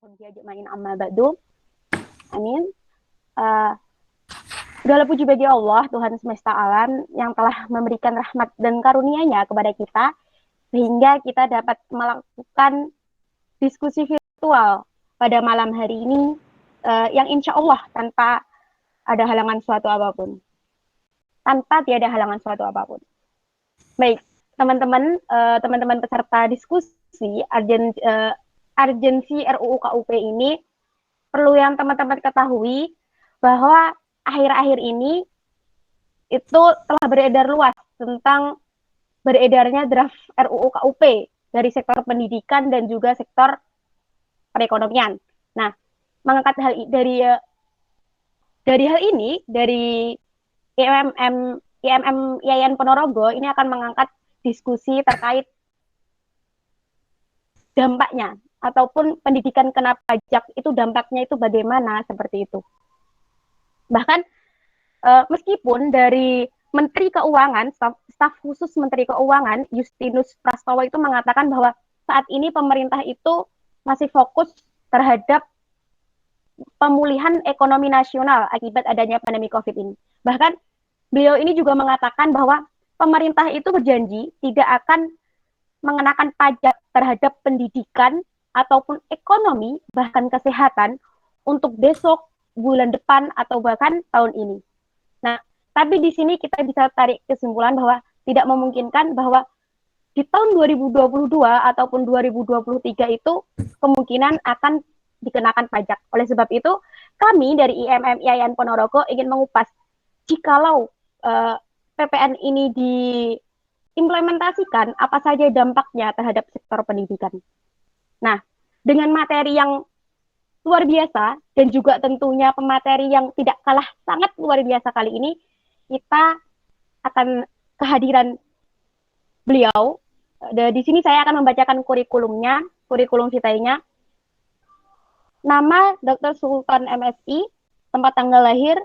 washabbihi ajmain amma ba'du. Amin. Segala puji bagi Allah, Tuhan semesta alam yang telah memberikan rahmat dan karunia-Nya kepada kita sehingga kita dapat melakukan diskusi virtual pada malam hari ini yang insya Allah tanpa ada halangan suatu apapun. Tanpa tiada halangan suatu apapun. Baik, teman-teman peserta diskusi urgensi RUU KUP ini perlu yang teman-teman ketahui bahwa akhir-akhir ini itu telah beredar luas tentang beredarnya draft RUU KUP dari sektor pendidikan dan juga sektor perekonomian. Nah, mengangkat hal dari hal ini dari IMM IAIN Ponorogo ini akan mengangkat diskusi terkait dampaknya ataupun pendidikan kena pajak itu dampaknya itu bagaimana seperti itu. Bahkan meskipun dari Menteri Keuangan, staf khusus Menteri Keuangan Justinus Prastowo itu mengatakan bahwa saat ini pemerintah itu masih fokus terhadap pemulihan ekonomi nasional akibat adanya pandemi COVID ini. Bahkan beliau ini juga mengatakan bahwa pemerintah itu berjanji tidak akan mengenakan pajak terhadap pendidikan ataupun ekonomi, bahkan kesehatan untuk besok, bulan depan, atau bahkan tahun ini. Nah, tapi di sini kita bisa tarik kesimpulan bahwa tidak memungkinkan bahwa di tahun 2022 ataupun 2023 itu kemungkinan akan dikenakan pajak. Oleh sebab itu, kami dari IMM IAIN Ponorogo ingin mengupas jikalau PPN ini diimplementasikan, apa saja dampaknya terhadap sektor pendidikan. Nah, dengan materi yang luar biasa dan juga tentunya pemateri yang tidak kalah sangat luar biasa kali ini, kita akan kehadiran beliau. Di sini saya akan membacakan kurikulum vitae-nya. Nama Dr. Sultan MSI, tempat tanggal lahir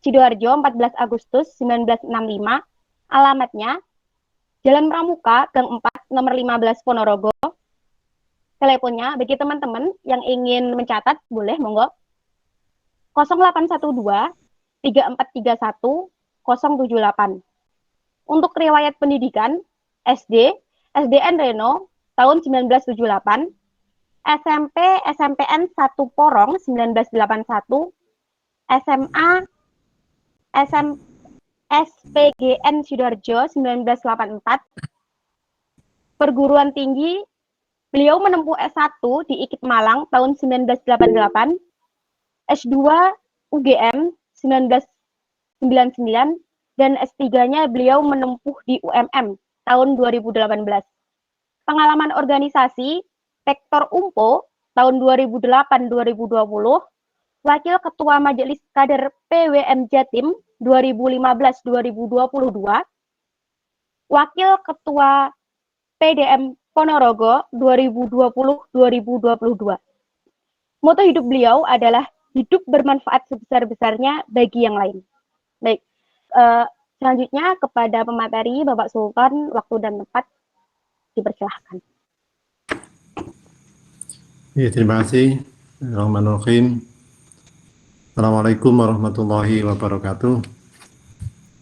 Sidoarjo 14 Agustus 1965, alamatnya Jalan Pramuka, Gang 4, nomor 15 Ponorogo. Teleponnya bagi teman-teman yang ingin mencatat boleh monggo 0812 3431 078. Untuk riwayat pendidikan SDN Reno tahun 1978, SMP SMPN 1 Porong 1981, SMA SPGN Sidoarjo 1984, perguruan tinggi beliau menempuh S1 di IKIP Malang tahun 1988, S2 UGM 1999, dan S3-nya beliau menempuh di UMM tahun 2018. Pengalaman organisasi Sektor Umpo tahun 2008-2020, Wakil Ketua Majelis Kader PWM Jatim 2015-2022, Wakil Ketua PDM Ponorogo 2020-2022. Moto hidup beliau adalah hidup bermanfaat sebesar-besarnya bagi yang lain. Baik, selanjutnya kepada pemateri Bapak Sultan, waktu dan tempat dipersilahkan. Ya, terima kasih. Bismillahirrahmanirrahim. Assalamualaikum warahmatullahi wabarakatuh.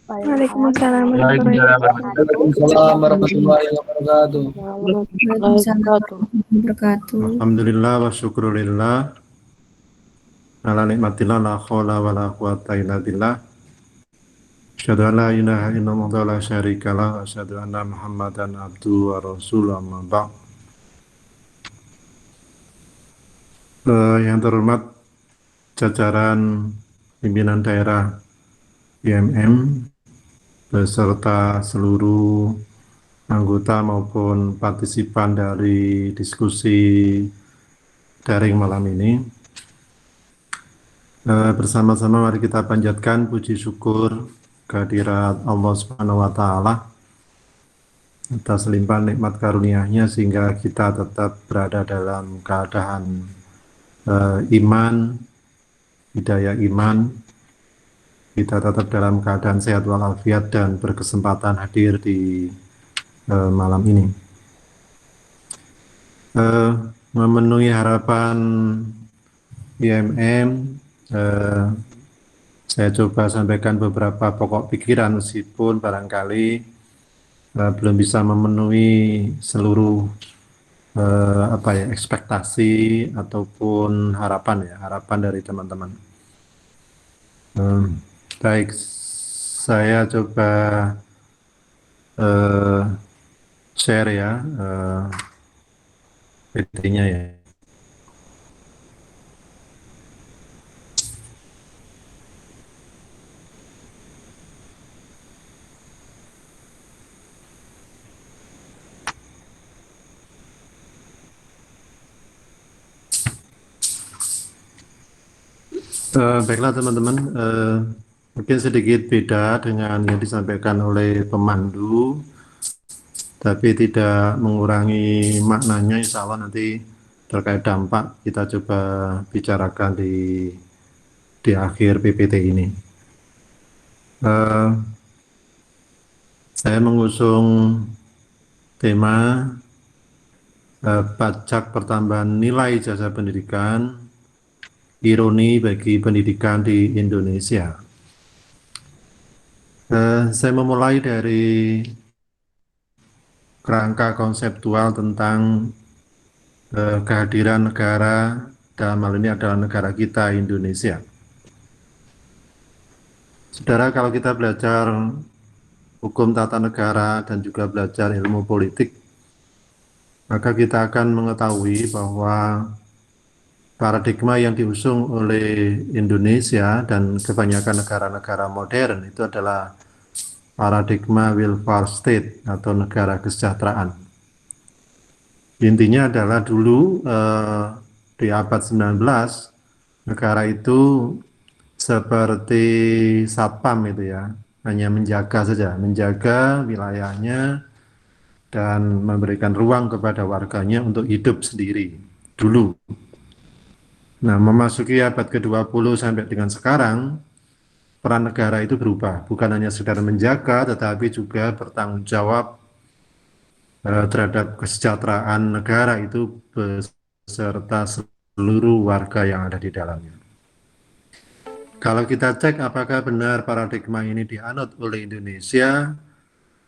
Waalaikumsalam warahmatullahi wabarakatuh. Alhamdulillah wa syukurillah. Ala nikmatillah la haula wa la quwata illa billah. Asyhadu an la ilaha illallah wa la syarika lah, wa asyhadu anna Muhammadan abduhu wa rasuluhu, amma ba'd. Yang terhormat jajaran pimpinan daerah IMM beserta seluruh anggota maupun partisipan dari diskusi daring malam ini. Bersama-sama mari kita panjatkan puji syukur kehadirat Allah Subhanahu wa Ta'ala atas limpahan nikmat karunia-Nya sehingga kita tetap berada dalam keadaan iman, hidayah iman. Kita tetap dalam keadaan sehat walafiat dan berkesempatan hadir di malam ini. memenuhi harapan IMM, saya coba sampaikan beberapa pokok pikiran meskipun barangkali belum bisa memenuhi seluruh ekspektasi ataupun harapan dari teman-teman. Baik, saya coba share ya PT-nya ya. Baiklah teman-teman, mungkin sedikit beda dengan yang disampaikan oleh pemandu, tapi tidak mengurangi maknanya. Insya Allah nanti terkait dampak kita coba bicarakan di akhir PPT ini. Saya mengusung tema pajak pertambahan nilai jasa pendidikan, ironi bagi pendidikan di Indonesia. Saya memulai dari kerangka konseptual tentang kehadiran negara, dalam hal ini adalah negara kita, Indonesia. Saudara, kalau kita belajar hukum tata negara dan juga belajar ilmu politik, maka kita akan mengetahui bahwa paradigma yang diusung oleh Indonesia dan kebanyakan negara-negara modern itu adalah paradigma welfare state atau negara kesejahteraan. Intinya adalah dulu di abad 19 negara itu seperti satpam itu ya, hanya menjaga saja, menjaga wilayahnya dan memberikan ruang kepada warganya untuk hidup sendiri dulu. Nah, memasuki abad ke-20 sampai dengan sekarang, peran negara itu berubah, bukan hanya sekedar menjaga, tetapi juga bertanggung jawab terhadap kesejahteraan negara itu beserta seluruh warga yang ada di dalamnya. Kalau kita cek apakah benar paradigma ini dianut oleh Indonesia,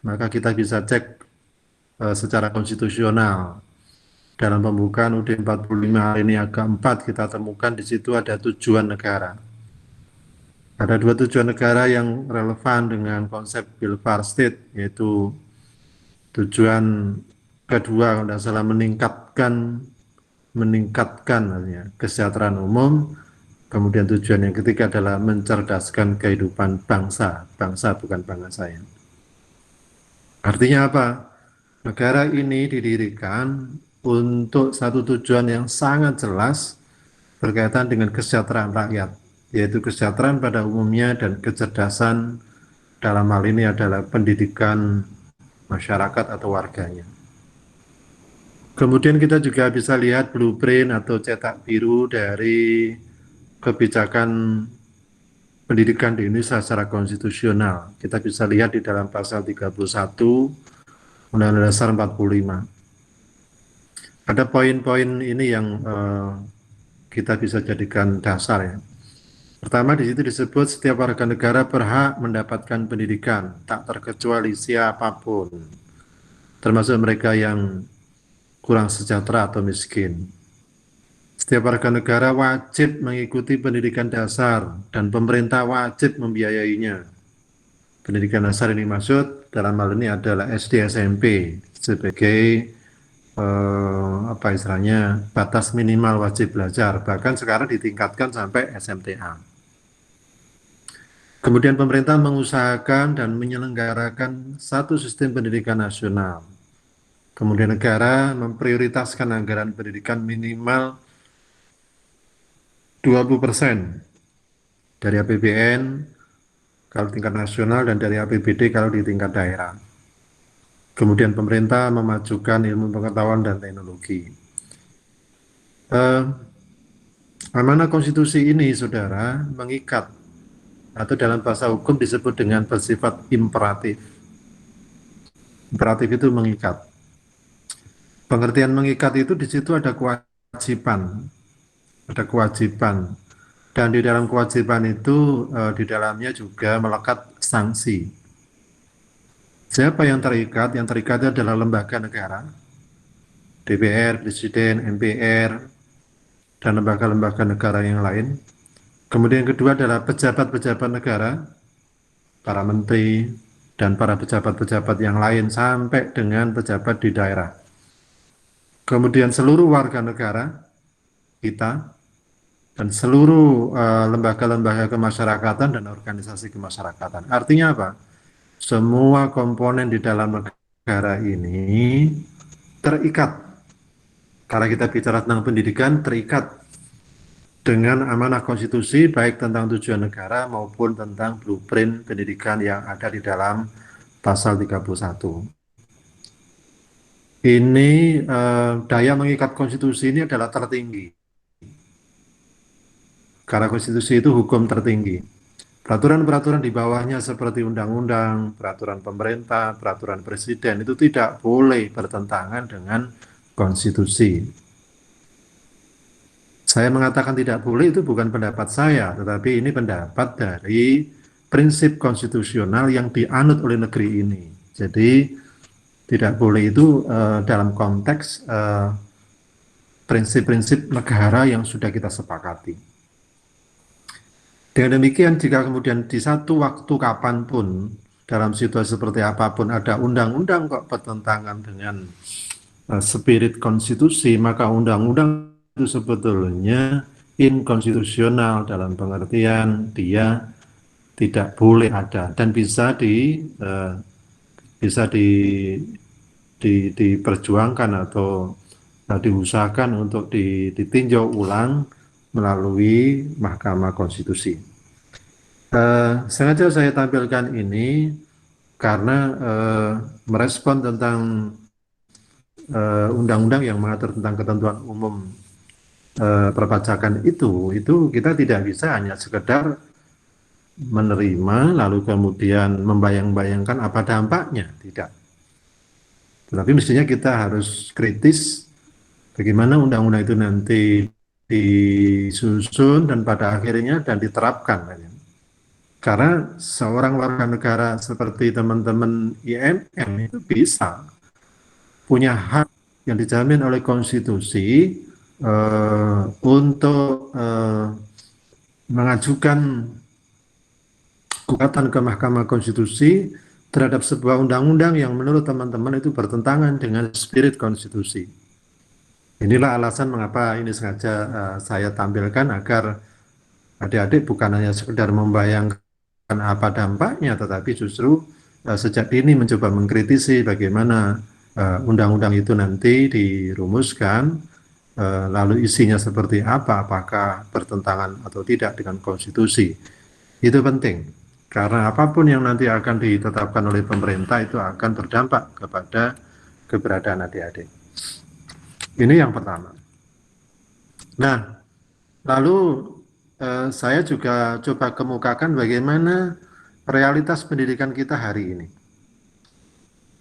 maka kita bisa cek secara konstitusional. Dalam pembukaan UUD 45 alinea keempat kita temukan di situ ada tujuan negara. Ada dua tujuan negara yang relevan dengan konsep welfare state, yaitu tujuan kedua kalau tidak salah meningkatkan kesejahteraan umum. Kemudian tujuan yang ketiga adalah mencerdaskan kehidupan bangsa bukan bangsa ya. Artinya apa? Negara ini didirikan untuk satu tujuan yang sangat jelas berkaitan dengan kesejahteraan rakyat, yaitu kesejahteraan pada umumnya dan kecerdasan dalam hal ini adalah pendidikan masyarakat atau warganya. Kemudian kita juga bisa lihat blueprint atau cetak biru dari kebijakan pendidikan di Indonesia secara konstitusional. Kita bisa lihat di dalam pasal 31 Undang-Undang Dasar 45. Ada poin-poin ini yang kita bisa jadikan dasar ya. Pertama, di situ disebut setiap warga negara berhak mendapatkan pendidikan, tak terkecuali siapapun, termasuk mereka yang kurang sejahtera atau miskin. Setiap warga negara wajib mengikuti pendidikan dasar dan pemerintah wajib membiayainya. Pendidikan dasar ini maksud dalam hal ini adalah SD SMP sebagai batas minimal wajib belajar, bahkan sekarang ditingkatkan sampai SMTA. Kemudian pemerintah mengusahakan dan menyelenggarakan satu sistem pendidikan nasional. Kemudian negara memprioritaskan anggaran pendidikan minimal 20% dari APBN kalau tingkat nasional dan dari APBD kalau di tingkat daerah. Kemudian pemerintah memajukan ilmu pengetahuan dan teknologi. Amanah konstitusi ini, saudara, mengikat atau dalam bahasa hukum disebut dengan bersifat imperatif. Imperatif itu mengikat. Pengertian mengikat itu di situ ada kewajiban kewajiban, dan di dalam kewajiban itu di dalamnya juga melekat sanksi. Siapa yang terikat? Yang terikat adalah lembaga negara, DPR, Presiden, MPR, dan lembaga-lembaga negara yang lain. Kemudian yang kedua adalah pejabat-pejabat negara, para menteri, dan para pejabat-pejabat yang lain sampai dengan pejabat di daerah. Kemudian seluruh warga negara kita dan seluruh lembaga-lembaga kemasyarakatan dan organisasi kemasyarakatan. Artinya apa? Semua komponen di dalam negara ini terikat. Kalau kita bicara tentang pendidikan, terikat dengan amanah konstitusi, baik tentang tujuan negara maupun tentang blueprint pendidikan yang ada di dalam pasal 31. Ini daya mengikat konstitusi ini adalah tertinggi. Karena konstitusi itu hukum tertinggi. Peraturan-peraturan di bawahnya seperti undang-undang, peraturan pemerintah, peraturan presiden itu tidak boleh bertentangan dengan konstitusi. Saya mengatakan tidak boleh itu bukan pendapat saya, tetapi ini pendapat dari prinsip konstitusional yang dianut oleh negeri ini. Jadi tidak boleh itu dalam konteks prinsip-prinsip negara yang sudah kita sepakati. Dengan demikian, jika kemudian di satu waktu kapanpun, dalam situasi seperti apapun, ada undang-undang kok bertentangan dengan spirit konstitusi, maka undang-undang itu sebetulnya inkonstitusional dalam pengertian dia tidak boleh ada dan bisa diperjuangkan atau diusahakan untuk ditinjau ulang melalui Mahkamah Konstitusi. Sengaja saya tampilkan ini karena merespon tentang undang-undang yang mengatur tentang ketentuan umum perpajakan itu kita tidak bisa hanya sekedar menerima lalu kemudian membayang-bayangkan apa dampaknya, tidak. Tetapi mestinya kita harus kritis bagaimana undang-undang itu nanti disusun dan pada akhirnya dan diterapkan. Karena seorang warga negara seperti teman-teman IMM itu bisa punya hak yang dijamin oleh konstitusi untuk mengajukan gugatan ke Mahkamah Konstitusi terhadap sebuah undang-undang yang menurut teman-teman itu bertentangan dengan spirit konstitusi. Inilah alasan mengapa ini sengaja saya tampilkan agar adik-adik bukan hanya sekedar membayangkan apa dampaknya, tetapi justru sejak dini mencoba mengkritisi bagaimana undang-undang itu nanti dirumuskan, lalu isinya seperti apa, apakah bertentangan atau tidak dengan konstitusi. Itu penting, karena apapun yang nanti akan ditetapkan oleh pemerintah itu akan berdampak kepada keberadaan adik-adik. Ini yang pertama. Nah, lalu saya juga coba kemukakan bagaimana realitas pendidikan kita hari ini.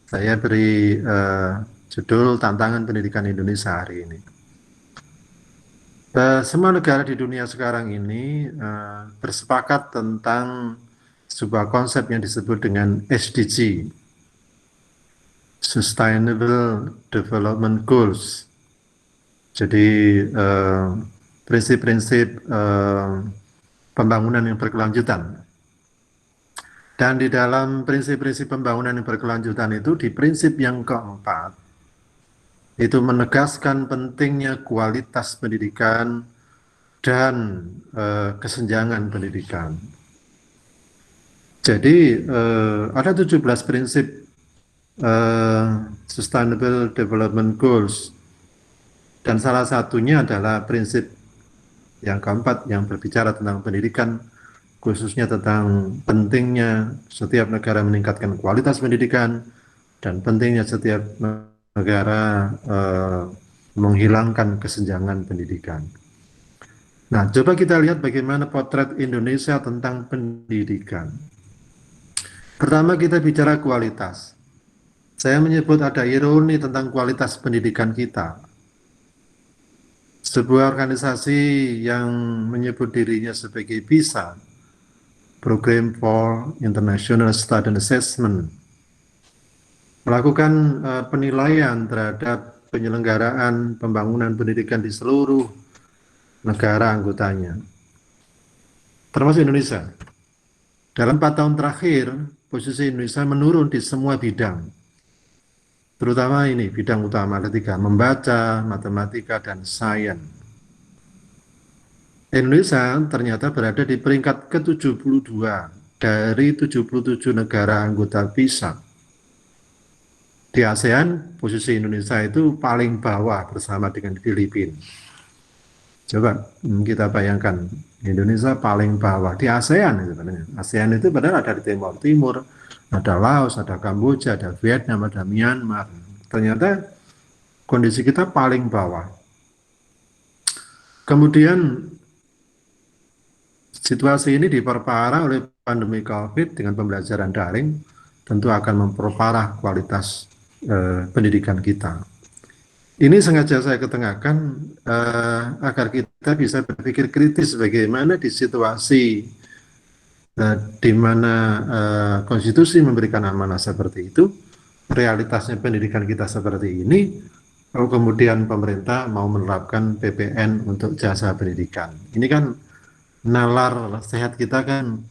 Saya beri judul Tantangan Pendidikan Indonesia hari ini. Semua negara di dunia sekarang ini bersepakat tentang sebuah konsep yang disebut dengan SDG, Sustainable Development Goals. Jadi prinsip-prinsip pembangunan yang berkelanjutan. Dan di dalam prinsip-prinsip pembangunan yang berkelanjutan itu, di prinsip yang keempat, itu menegaskan pentingnya kualitas pendidikan dan kesenjangan pendidikan. Jadi ada 17 prinsip Sustainable Development Goals. Dan salah satunya adalah prinsip yang keempat yang berbicara tentang pendidikan, khususnya tentang pentingnya setiap negara meningkatkan kualitas pendidikan dan pentingnya setiap negara menghilangkan kesenjangan pendidikan. Nah, coba kita lihat bagaimana potret Indonesia tentang pendidikan. Pertama kita bicara kualitas. Saya menyebut ada ironi tentang kualitas pendidikan kita. sebuah organisasi yang menyebut dirinya sebagai PISA, Program for International Student Assessment, melakukan penilaian terhadap penyelenggaraan pembangunan pendidikan di seluruh negara anggotanya, termasuk Indonesia. Dalam 4 tahun terakhir, posisi Indonesia menurun di semua bidang, terutama ini bidang utama ketika membaca, matematika, dan sains. Indonesia ternyata berada di peringkat ke-72 dari 77 negara anggota PISA. Di ASEAN, posisi Indonesia itu paling bawah bersama dengan Filipina. Coba kita bayangkan, Indonesia paling bawah di ASEAN sebenarnya. ASEAN itu padahal ada di Timur Timur, ada Laos, ada Kamboja, ada Vietnam, ada Myanmar. Ternyata kondisi kita paling bawah. Kemudian situasi ini diperparah oleh pandemi COVID dengan pembelajaran daring, tentu akan memperparah kualitas pendidikan kita. Ini sengaja saya ketengahkan agar kita bisa berpikir kritis bagaimana di situasi di mana konstitusi memberikan amanah seperti itu, realitasnya pendidikan kita seperti ini, lalu kemudian pemerintah mau menerapkan PPN untuk jasa pendidikan. Ini kan nalar sehat kita kan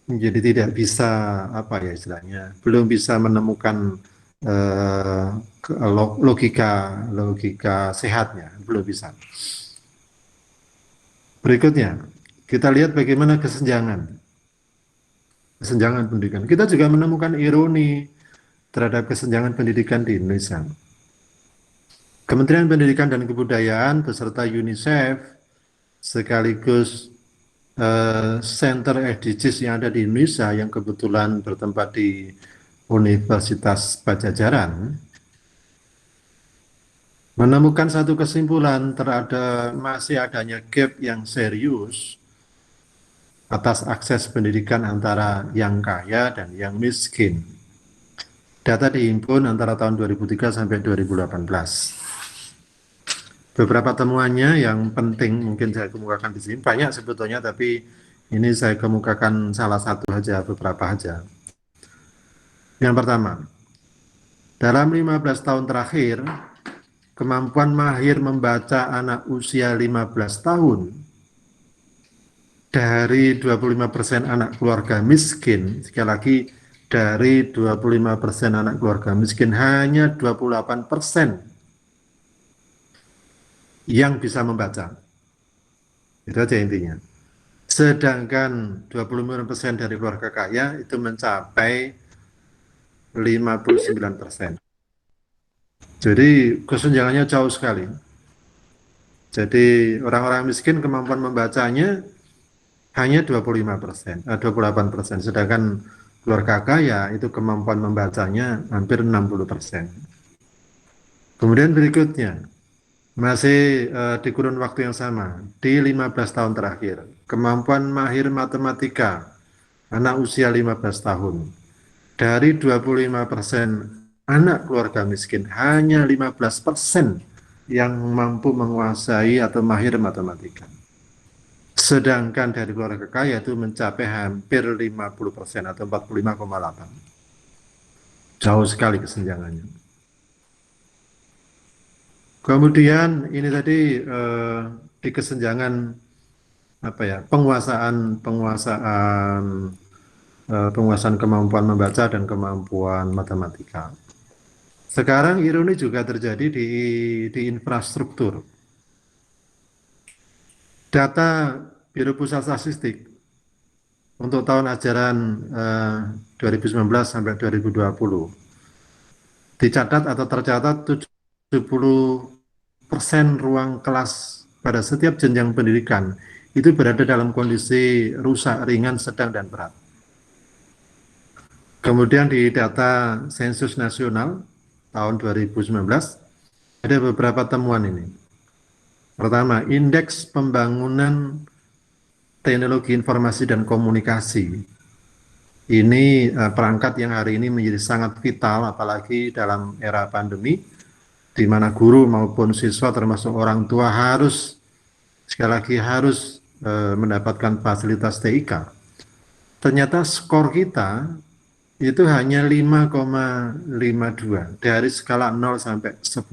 menjadi tidak bisa apa ya istilahnya, belum bisa menemukan logika sehatnya, belum bisa. Berikutnya, kita lihat bagaimana kesenjangan pendidikan. Kita juga menemukan ironi terhadap kesenjangan pendidikan di Indonesia. Kementerian Pendidikan dan Kebudayaan beserta UNICEF sekaligus Center SDGs yang ada di Indonesia yang kebetulan bertempat di Universitas Padjadjaran menemukan satu kesimpulan terhadap masih adanya gap yang serius atas akses pendidikan antara yang kaya dan yang miskin. Data dihimpun antara tahun 2003 sampai 2018. Beberapa temuannya yang penting mungkin saya kemukakan di sini, banyak sebetulnya, tapi ini saya kemukakan salah satu saja, beberapa saja. Yang pertama, dalam 15 tahun terakhir, kemampuan mahir membaca anak usia 15 tahun dari 25% anak keluarga miskin, sekali lagi dari 25% anak keluarga miskin, hanya 28% yang bisa membaca. Itu aja intinya. Sedangkan 25% dari keluarga kaya itu mencapai 59%. Jadi kesenjangannya jauh sekali. Jadi orang-orang miskin kemampuan membacanya hanya 28%, sedangkan keluarga kaya itu kemampuan membacanya hampir 60%. Kemudian berikutnya, masih di kurun waktu yang sama, di 15 tahun terakhir, kemampuan mahir matematika anak usia 15 tahun, dari 25% anak keluarga miskin, hanya 15% yang mampu menguasai atau mahir matematika. Sedangkan dari keluarga kaya itu mencapai hampir 50% atau 45,8. Jauh sekali kesenjangannya. Kemudian ini tadi di kesenjangan apa ya, penguasaan kemampuan membaca dan kemampuan matematika. Sekarang ironi juga terjadi di infrastruktur. Data Biro Pusat Statistik untuk tahun ajaran 2019 sampai 2020 dicatat atau tercatat 70% ruang kelas pada setiap jenjang pendidikan itu berada dalam kondisi rusak, ringan, sedang, dan berat. Kemudian di data sensus nasional tahun 2019 ada beberapa temuan ini. Pertama, indeks pembangunan teknologi informasi dan komunikasi. Ini perangkat yang hari ini menjadi sangat vital, apalagi dalam era pandemi, di mana guru maupun siswa termasuk orang tua harus sekali lagi harus mendapatkan fasilitas TIK, ternyata skor kita itu hanya 5,52 dari skala 0 sampai 10.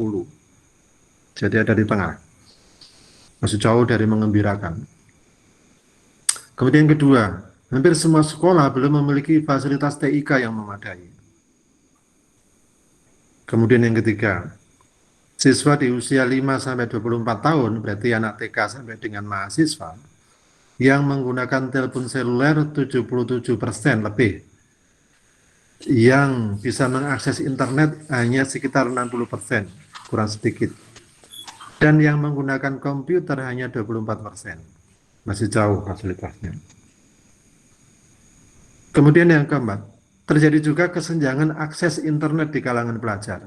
Jadi ada di tengah, masih jauh dari mengembirakan. Kemudian kedua, hampir semua sekolah belum memiliki fasilitas TIK yang memadai. Kemudian yang ketiga, siswa di usia 5 sampai 24 tahun, berarti anak TK sampai dengan mahasiswa, yang menggunakan telepon seluler 77% lebih, yang bisa mengakses internet hanya sekitar 60%, kurang sedikit. Dan yang menggunakan komputer hanya 24%. Masih jauh fasilitasnya. Kemudian yang keempat, terjadi juga kesenjangan akses internet di kalangan pelajar.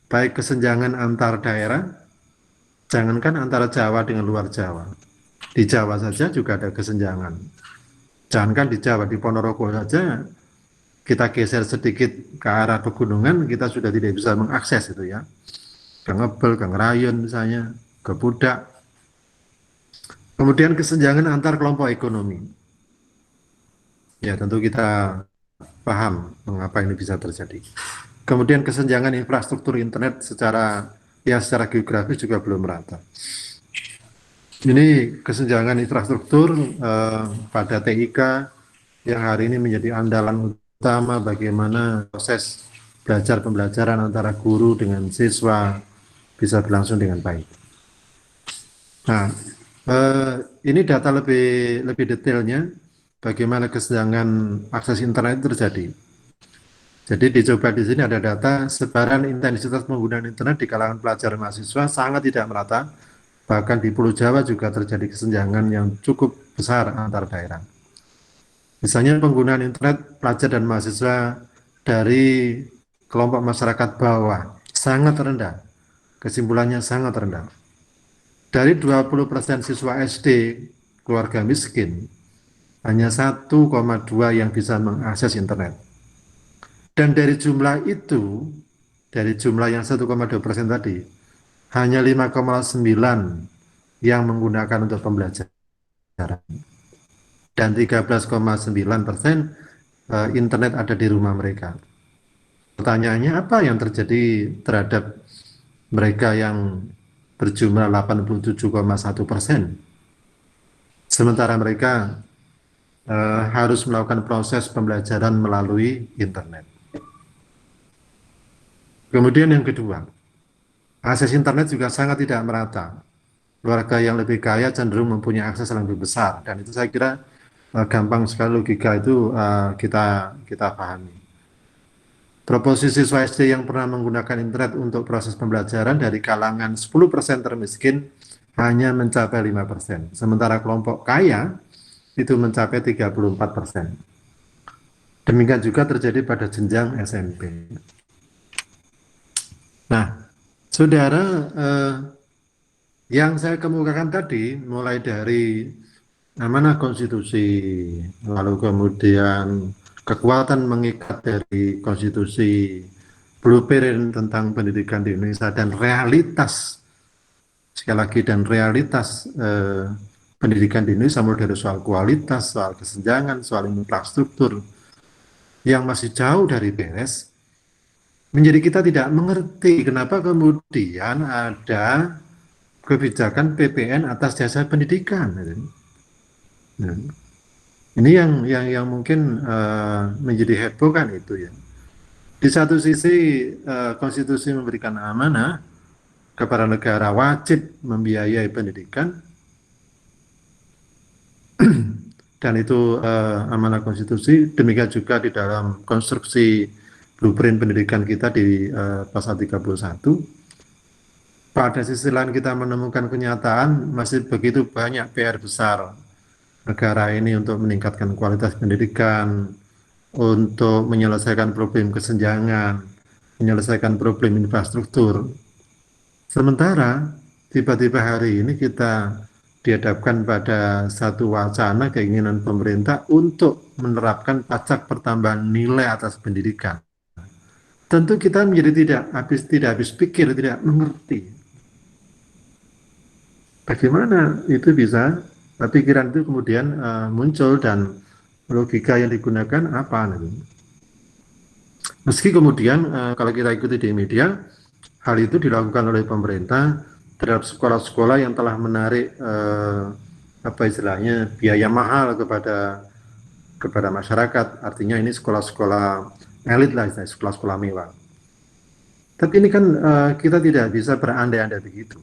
Baik kesenjangan antar daerah, jangankan antara Jawa dengan luar Jawa. Di Jawa saja juga ada kesenjangan. Jangankan di Jawa, di Ponorogo saja, kita geser sedikit ke arah pegunungan, kita sudah tidak bisa mengakses itu ya. Ke Ngebel, ke Ngerayon misalnya, ke Pudak. Kemudian kesenjangan antar kelompok ekonomi. Ya tentu kita paham mengapa ini bisa terjadi. Kemudian kesenjangan infrastruktur internet secara geografis juga belum merata. Ini kesenjangan infrastruktur pada TIK yang hari ini menjadi andalan utama bagaimana proses belajar pembelajaran antara guru dengan siswa bisa berlangsung dengan baik. Nah, ini data lebih detailnya bagaimana kesenjangan akses internet terjadi. Jadi dicoba di sini ada data sebaran intensitas penggunaan internet di kalangan pelajar mahasiswa sangat tidak merata, bahkan di Pulau Jawa juga terjadi kesenjangan yang cukup besar antar daerah. Misalnya penggunaan internet pelajar dan mahasiswa dari kelompok masyarakat bawah sangat rendah, kesimpulannya sangat rendah. Dari 20% siswa SD keluarga miskin, hanya 1,2 yang bisa mengakses internet. Dan dari jumlah itu, dari jumlah yang 1,2% tadi, hanya 5,9 yang menggunakan untuk pembelajaran. Dan 13,9% internet ada di rumah mereka. Pertanyaannya apa yang terjadi terhadap mereka yang berjumlah 87,1%? Sementara mereka harus melakukan proses pembelajaran melalui internet. Kemudian yang kedua, akses internet juga sangat tidak merata. Keluarga yang lebih kaya cenderung mempunyai akses yang lebih besar, dan itu saya kira gampang sekali logika itu kita pahami. Proporsi siswa SD yang pernah menggunakan internet untuk proses pembelajaran dari kalangan 10% termiskin hanya mencapai 5%. Sementara kelompok kaya itu mencapai 34%. Demikian juga terjadi pada jenjang SMP. Nah, saudara, yang saya kemukakan tadi, mulai dari amanah konstitusi, lalu kemudian kekuatan mengikat dari konstitusi, blueprint tentang pendidikan di Indonesia, dan realitas, sekali lagi, dan realitas pendidikan di Indonesia, mulai dari soal kualitas, soal kesenjangan, soal infrastruktur, yang masih jauh dari beres, menjadi kita tidak mengerti kenapa kemudian ada kebijakan PPN atas jasa pendidikan. Nah, ini yang mungkin menjadi heboh kan itu ya. Di satu sisi konstitusi memberikan amanah kepada negara wajib membiayai pendidikan, dan itu amanah konstitusi. Demikian juga di dalam konstruksi blueprint pendidikan kita di pasal 31. Pada sisi lain kita menemukan kenyataan masih begitu banyak PR besar negara ini untuk meningkatkan kualitas pendidikan, untuk menyelesaikan problem kesenjangan, menyelesaikan problem infrastruktur. Sementara tiba-tiba hari ini kita dihadapkan pada satu wacana keinginan pemerintah untuk menerapkan pajak pertambahan nilai atas pendidikan. Tentu kita menjadi tidak habis pikir, tidak mengerti. Bagaimana itu bisa pikiran itu kemudian muncul dan logika yang digunakan apa? Meski kemudian kalau kita ikuti di media, hal itu dilakukan oleh pemerintah terhadap sekolah-sekolah yang telah menarik apa istilahnya biaya mahal kepada masyarakat. Artinya ini sekolah-sekolah elit lah, sekolah-sekolah mewah. Tapi ini kan kita tidak bisa berandai-andai begitu.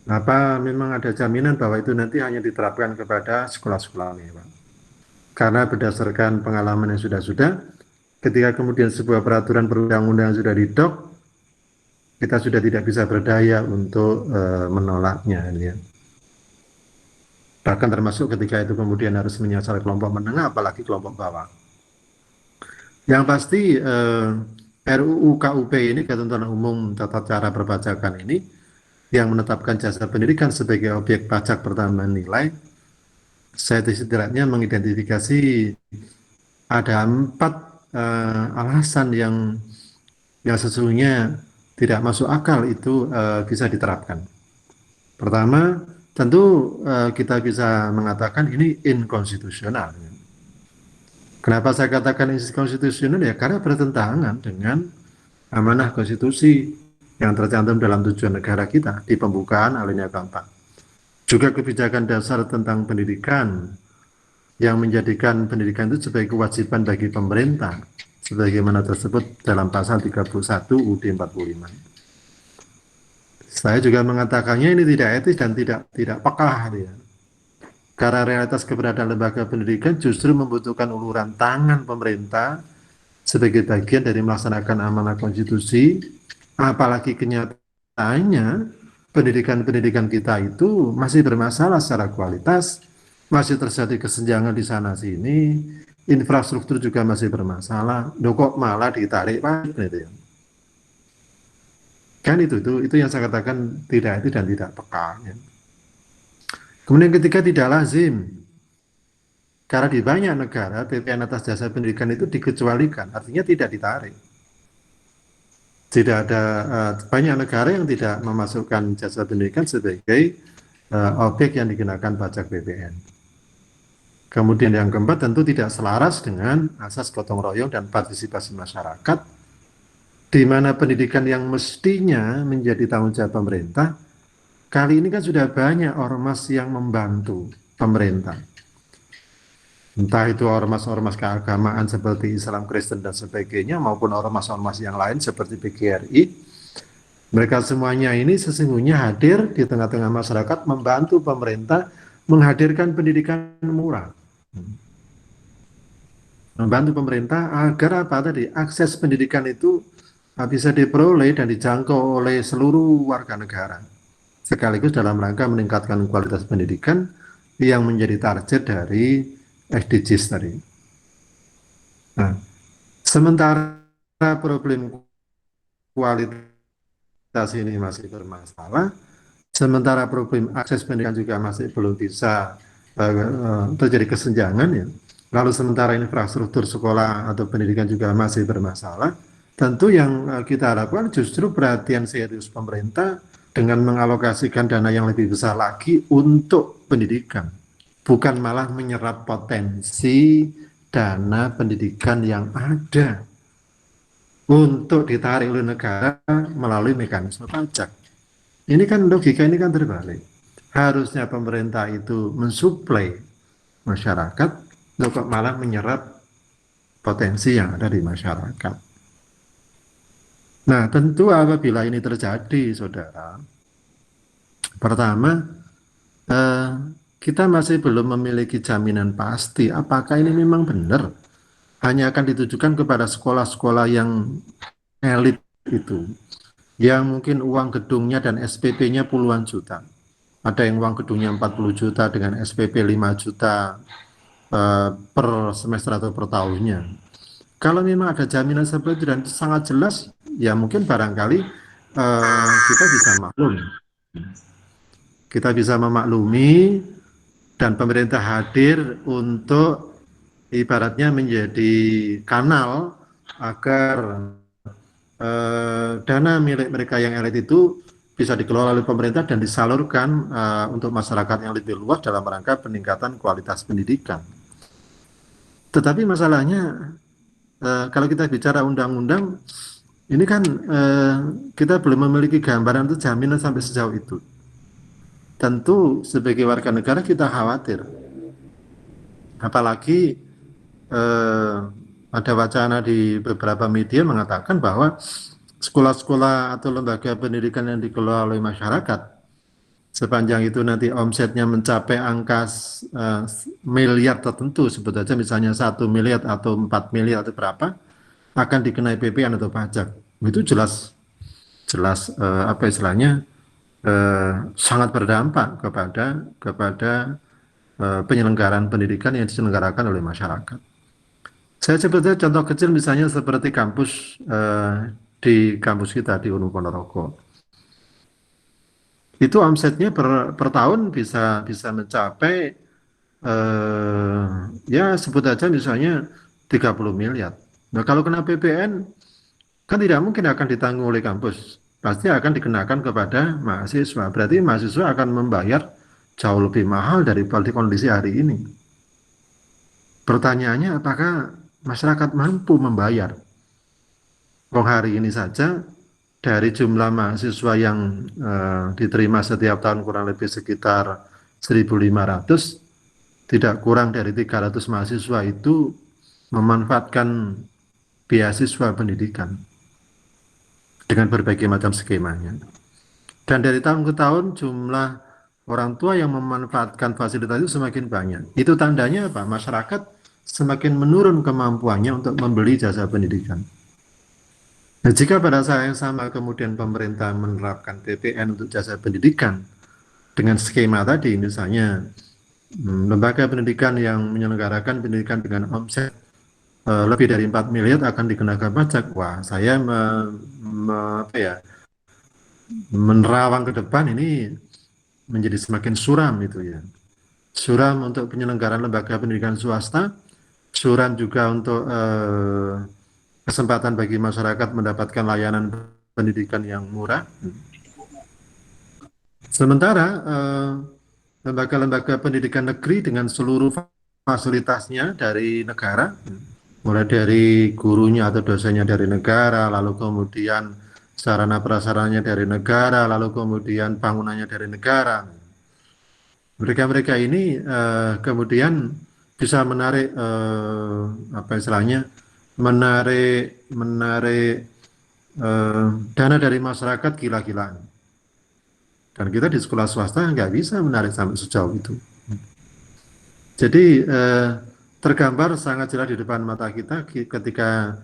Apa memang ada jaminan bahwa itu nanti hanya diterapkan kepada sekolah-sekolah mewah? Karena berdasarkan pengalaman yang sudah-sudah, ketika kemudian sebuah peraturan perundang-undangan sudah didok, kita sudah tidak bisa berdaya untuk menolaknya. Ya. Bahkan termasuk ketika itu kemudian harus menyasar kelompok menengah, apalagi kelompok bawah. Yang pasti RUU KUP ini, Ketentuan Umum Tata Cara Perpajakan ini, yang menetapkan jasa pendidikan sebagai objek pajak pertambahan nilai, saya setidaknya mengidentifikasi ada 4 alasan yang sesungguhnya tidak masuk akal itu bisa diterapkan. Pertama, tentu kita bisa mengatakan ini inkonstitusional. Kenapa saya katakan inkonstitusional? Ya karena bertentangan dengan amanah konstitusi yang tercantum dalam tujuan negara kita di pembukaan alinea keempat. Juga kebijakan dasar tentang pendidikan yang menjadikan pendidikan itu sebagai kewajiban bagi pemerintah sebagaimana tersebut dalam pasal 31 UUD 45. Saya juga mengatakannya ini tidak etis dan tidak peka ya. Karena realitas keberadaan lembaga pendidikan justru membutuhkan uluran tangan pemerintah sebagai bagian dari melaksanakan amanah konstitusi, apalagi kenyataannya pendidikan-pendidikan kita itu masih bermasalah secara kualitas, masih terjadi kesenjangan di sana sini, infrastruktur juga masih bermasalah, kok malah ditarik Pak gitu ya. Kan itu yang saya katakan tidak itu dan tidak peka. Ya. Kemudian ketiga tidak lazim. Karena di banyak negara PPN atas jasa pendidikan itu dikecualikan, artinya tidak ditarik. Tidak ada banyak negara yang tidak memasukkan jasa pendidikan sebagai objek yang dikenakan pajak PPN. Kemudian yang keempat tentu tidak selaras dengan asas gotong royong dan partisipasi masyarakat, di mana pendidikan yang mestinya menjadi tanggung jawab pemerintah, kali ini kan sudah banyak ormas yang membantu pemerintah. Entah itu ormas-ormas keagamaan seperti Islam, Kristen, dan sebagainya, maupun ormas-ormas yang lain seperti PGRI. Mereka semuanya ini sesungguhnya hadir di tengah-tengah masyarakat membantu pemerintah menghadirkan pendidikan murah. Membantu pemerintah agar apa tadi, akses pendidikan itu bisa diperoleh dan dijangkau oleh seluruh warga negara. Sekaligus dalam rangka meningkatkan kualitas pendidikan yang menjadi target dari SDGs tadi. Nah, sementara problem kualitas ini masih bermasalah, sementara problem akses pendidikan juga masih belum bisa terjadi kesenjangan ya. Lalu sementara infrastruktur sekolah atau pendidikan juga masih bermasalah, tentu yang kita harapkan justru perhatian serius pemerintah dengan mengalokasikan dana yang lebih besar lagi untuk pendidikan. Bukan malah menyerap potensi dana pendidikan yang ada untuk ditarik oleh negara melalui mekanisme pajak. Ini kan logika ini kan terbalik. Harusnya pemerintah itu mensuplai masyarakat, kok malah menyerap potensi yang ada di masyarakat. Nah, tentu apabila ini terjadi, saudara, pertama, kita masih belum memiliki jaminan pasti apakah ini memang benar hanya akan ditujukan kepada sekolah-sekolah yang elit itu, yang mungkin uang gedungnya dan SPP-nya puluhan juta. Ada yang uang gedungnya 40 juta dengan SPP 5 juta per semester atau per tahunnya. Kalau memang ada jaminan seperti itu dan sangat jelas, ya mungkin barangkali kita bisa maklum. Kita bisa memaklumi dan pemerintah hadir untuk ibaratnya menjadi kanal agar dana milik mereka yang elit itu bisa dikelola oleh pemerintah dan disalurkan untuk masyarakat yang lebih luas dalam rangka peningkatan kualitas pendidikan. Tetapi masalahnya kalau kita bicara undang-undang, ini kan kita belum memiliki gambaran itu jaminan sampai sejauh itu. Tentu sebagai warga negara kita khawatir, apalagi ada wacana di beberapa media mengatakan bahwa sekolah-sekolah atau lembaga pendidikan yang dikelola oleh masyarakat, sepanjang itu nanti omsetnya mencapai angka miliar tertentu, sebut saja misalnya 1 miliar atau 4 miliar atau berapa, akan dikenai PPN atau pajak. Itu jelas apa istilahnya sangat berdampak kepada penyelenggaraan pendidikan yang diselenggarakan oleh masyarakat. Saya sebutnya contoh kecil misalnya seperti kampus di kampus kita di Unung Ponorogo. Itu omsetnya per tahun bisa mencapai ya sebut aja misalnya 30 miliar. Nah kalau kena PPN kan tidak mungkin akan ditanggung oleh kampus, pasti akan dikenakan kepada mahasiswa. Berarti mahasiswa akan membayar jauh lebih mahal daripada kondisi hari ini. Pertanyaannya apakah masyarakat mampu membayar? Hari ini saja dari jumlah mahasiswa yang diterima setiap tahun kurang lebih sekitar 1.500, tidak kurang dari 300 mahasiswa itu memanfaatkan beasiswa pendidikan dengan berbagai macam skemanya. Dan dari tahun ke tahun jumlah orang tua yang memanfaatkan fasilitas itu semakin banyak. Itu tandanya apa? Masyarakat semakin menurun kemampuannya untuk membeli jasa pendidikan. Nah, jika pada saat yang sama kemudian pemerintah menerapkan PPN untuk jasa pendidikan dengan skema tadi, misalnya lembaga pendidikan yang menyelenggarakan pendidikan dengan omset lebih dari 4 miliar akan dikenakan pajak. Wah, saya menerawang ke depan ini menjadi semakin suram itu ya. Suram untuk penyelenggaraan lembaga pendidikan swasta, suram juga untuk kesempatan bagi masyarakat mendapatkan layanan pendidikan yang murah. Sementara lembaga-lembaga pendidikan negeri dengan seluruh fasilitasnya dari negara, mulai dari gurunya atau dosennya dari negara, lalu kemudian sarana prasarannya dari negara, lalu kemudian bangunannya dari negara. Mereka ini kemudian bisa menarik menarik dana dari masyarakat gila-gilaan. Dan kita di sekolah swasta nggak bisa menarik sampai sejauh itu. Jadi tergambar sangat jelas di depan mata kita ketika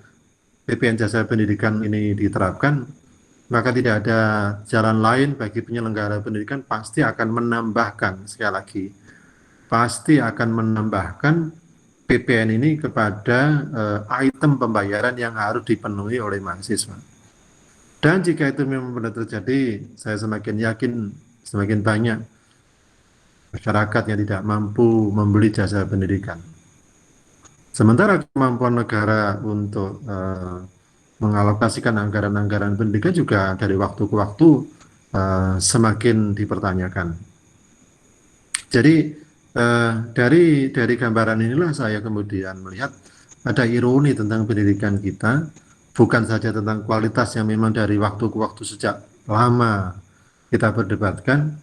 PPN jasa pendidikan ini diterapkan, maka tidak ada jalan lain bagi penyelenggara pendidikan, pasti akan menambahkan, sekali lagi, pasti akan menambahkan PPN ini kepada item pembayaran yang harus dipenuhi oleh mahasiswa. Dan jika itu memang benar terjadi, saya semakin yakin semakin banyak masyarakat yang tidak mampu membeli jasa pendidikan. Sementara kemampuan negara untuk mengalokasikan anggaran-anggaran pendidikan juga dari waktu ke waktu semakin dipertanyakan. Jadi dari gambaran inilah saya kemudian melihat ada ironi tentang pendidikan kita, bukan saja tentang kualitas yang memang dari waktu ke waktu sejak lama kita perdebatkan,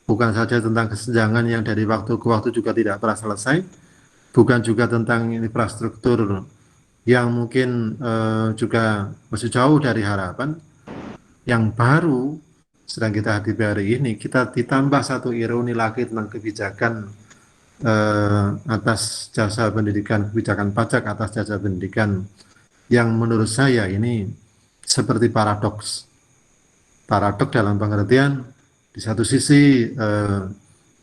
bukan saja tentang kesenjangan yang dari waktu ke waktu juga tidak pernah selesai, bukan juga tentang infrastruktur yang mungkin juga masih jauh dari harapan. Yang baru sedang kita hadapi hari ini, kita ditambah satu ironi lagi tentang kebijakan atas jasa pendidikan, kebijakan pajak atas jasa pendidikan, yang menurut saya ini seperti paradoks. Paradoks dalam pengertian, di satu sisi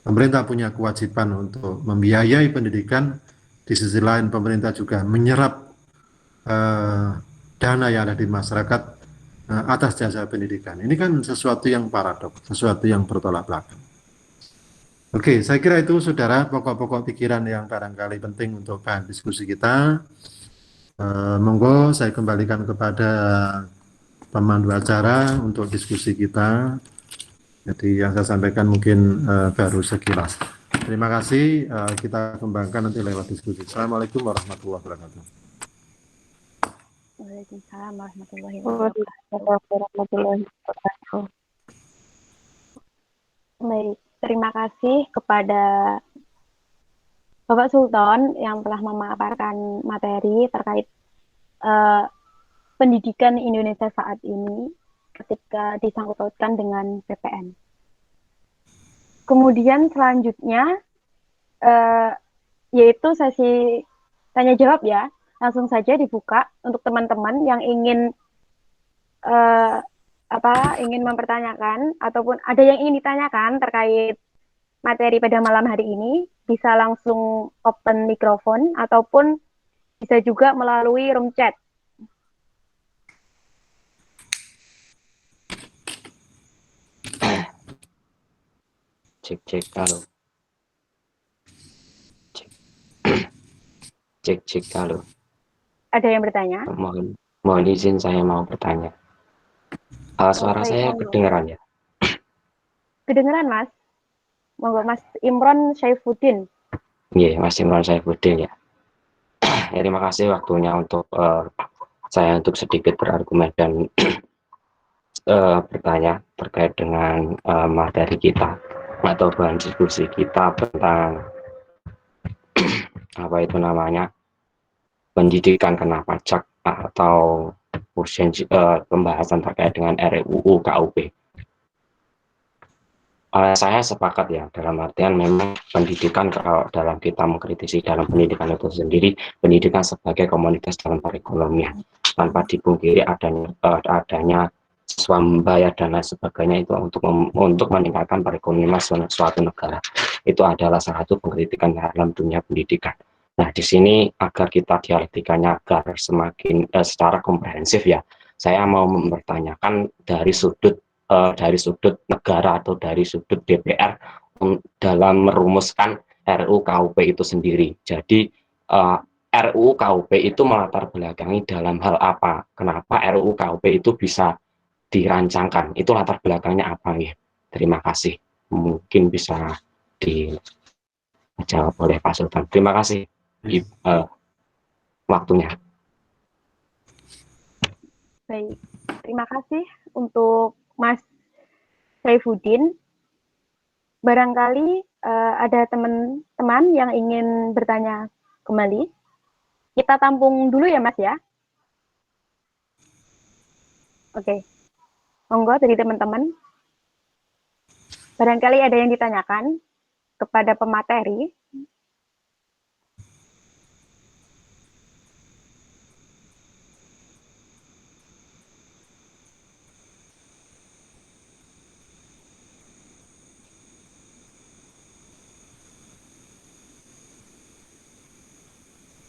pemerintah punya kewajiban untuk membiayai pendidikan, di sisi lain pemerintah juga menyerap dana yang ada di masyarakat atas jasa pendidikan. Ini kan sesuatu yang paradoks, sesuatu yang bertolak belakang. Oke, saya kira itu saudara pokok-pokok pikiran yang barangkali penting untuk bahan diskusi kita. Monggo saya kembalikan kepada pemandu acara untuk diskusi kita. Jadi yang saya sampaikan mungkin baru sekilas. Terima kasih, kita kembangkan nanti lewat diskusi. Assalamualaikum warahmatullahi wabarakatuh. Waalaikumsalam warahmatullahi wabarakatuh. Waalaikumsalam warahmatullahi wabarakatuh. Baik, terima kasih kepada Bapak Sultan yang telah memaparkan materi terkait pendidikan Indonesia saat ini ketika disangkut pautkan dengan PPN. Kemudian selanjutnya yaitu sesi tanya jawab ya. Langsung saja dibuka untuk teman-teman yang ingin ingin mempertanyakan ataupun ada yang ingin ditanyakan terkait materi pada malam hari ini, bisa langsung open mikrofon ataupun bisa juga melalui room chat. Cek halo. Cek halo. Ada yang bertanya? Mohon izin, saya mau bertanya. Suara saya kedengaran ya? Kedengeran, Mas. Monggo Mas Imron Syaifuddin. Iya, Mas Imron Syaifuddin ya. Terima kasih waktunya untuk saya untuk sedikit berargumen dan bertanya terkait dengan materi kita atau bahan diskusi kita tentang apa itu namanya pendidikan kena pajak atau pembahasan terkait dengan RUU KUP. Saya sepakat ya, dalam artian memang pendidikan, kalau dalam kita mengkritisi dalam pendidikan itu sendiri, pendidikan sebagai komunitas dalam perekonomian, tanpa dipungkiri adanya swambaya dan lain sebagainya itu untuk meningkatkan perekonomian suatu negara. Itu adalah salah satu pengkritikan dalam dunia pendidikan. Nah, di sini agar kita dialektikanya agar semakin secara komprehensif ya, saya mau mempertanyakan dari sudut negara atau dari sudut DPR dalam merumuskan RUU KUP itu sendiri. Jadi RUU KUP itu melatar belakangi dalam hal apa? Kenapa RUU KUP itu bisa dirancangkan? Itu latar belakangnya apa nih? Terima kasih. Mungkin bisa dijawab oleh Pak Sultan. Terima kasih waktunya. Baik, terima kasih untuk Mas Syaifuddin. Barangkali ada teman-teman yang ingin bertanya kembali. Kita tampung dulu ya Mas ya. Oke, monggo dari teman-teman. Barangkali ada yang ditanyakan kepada pemateri.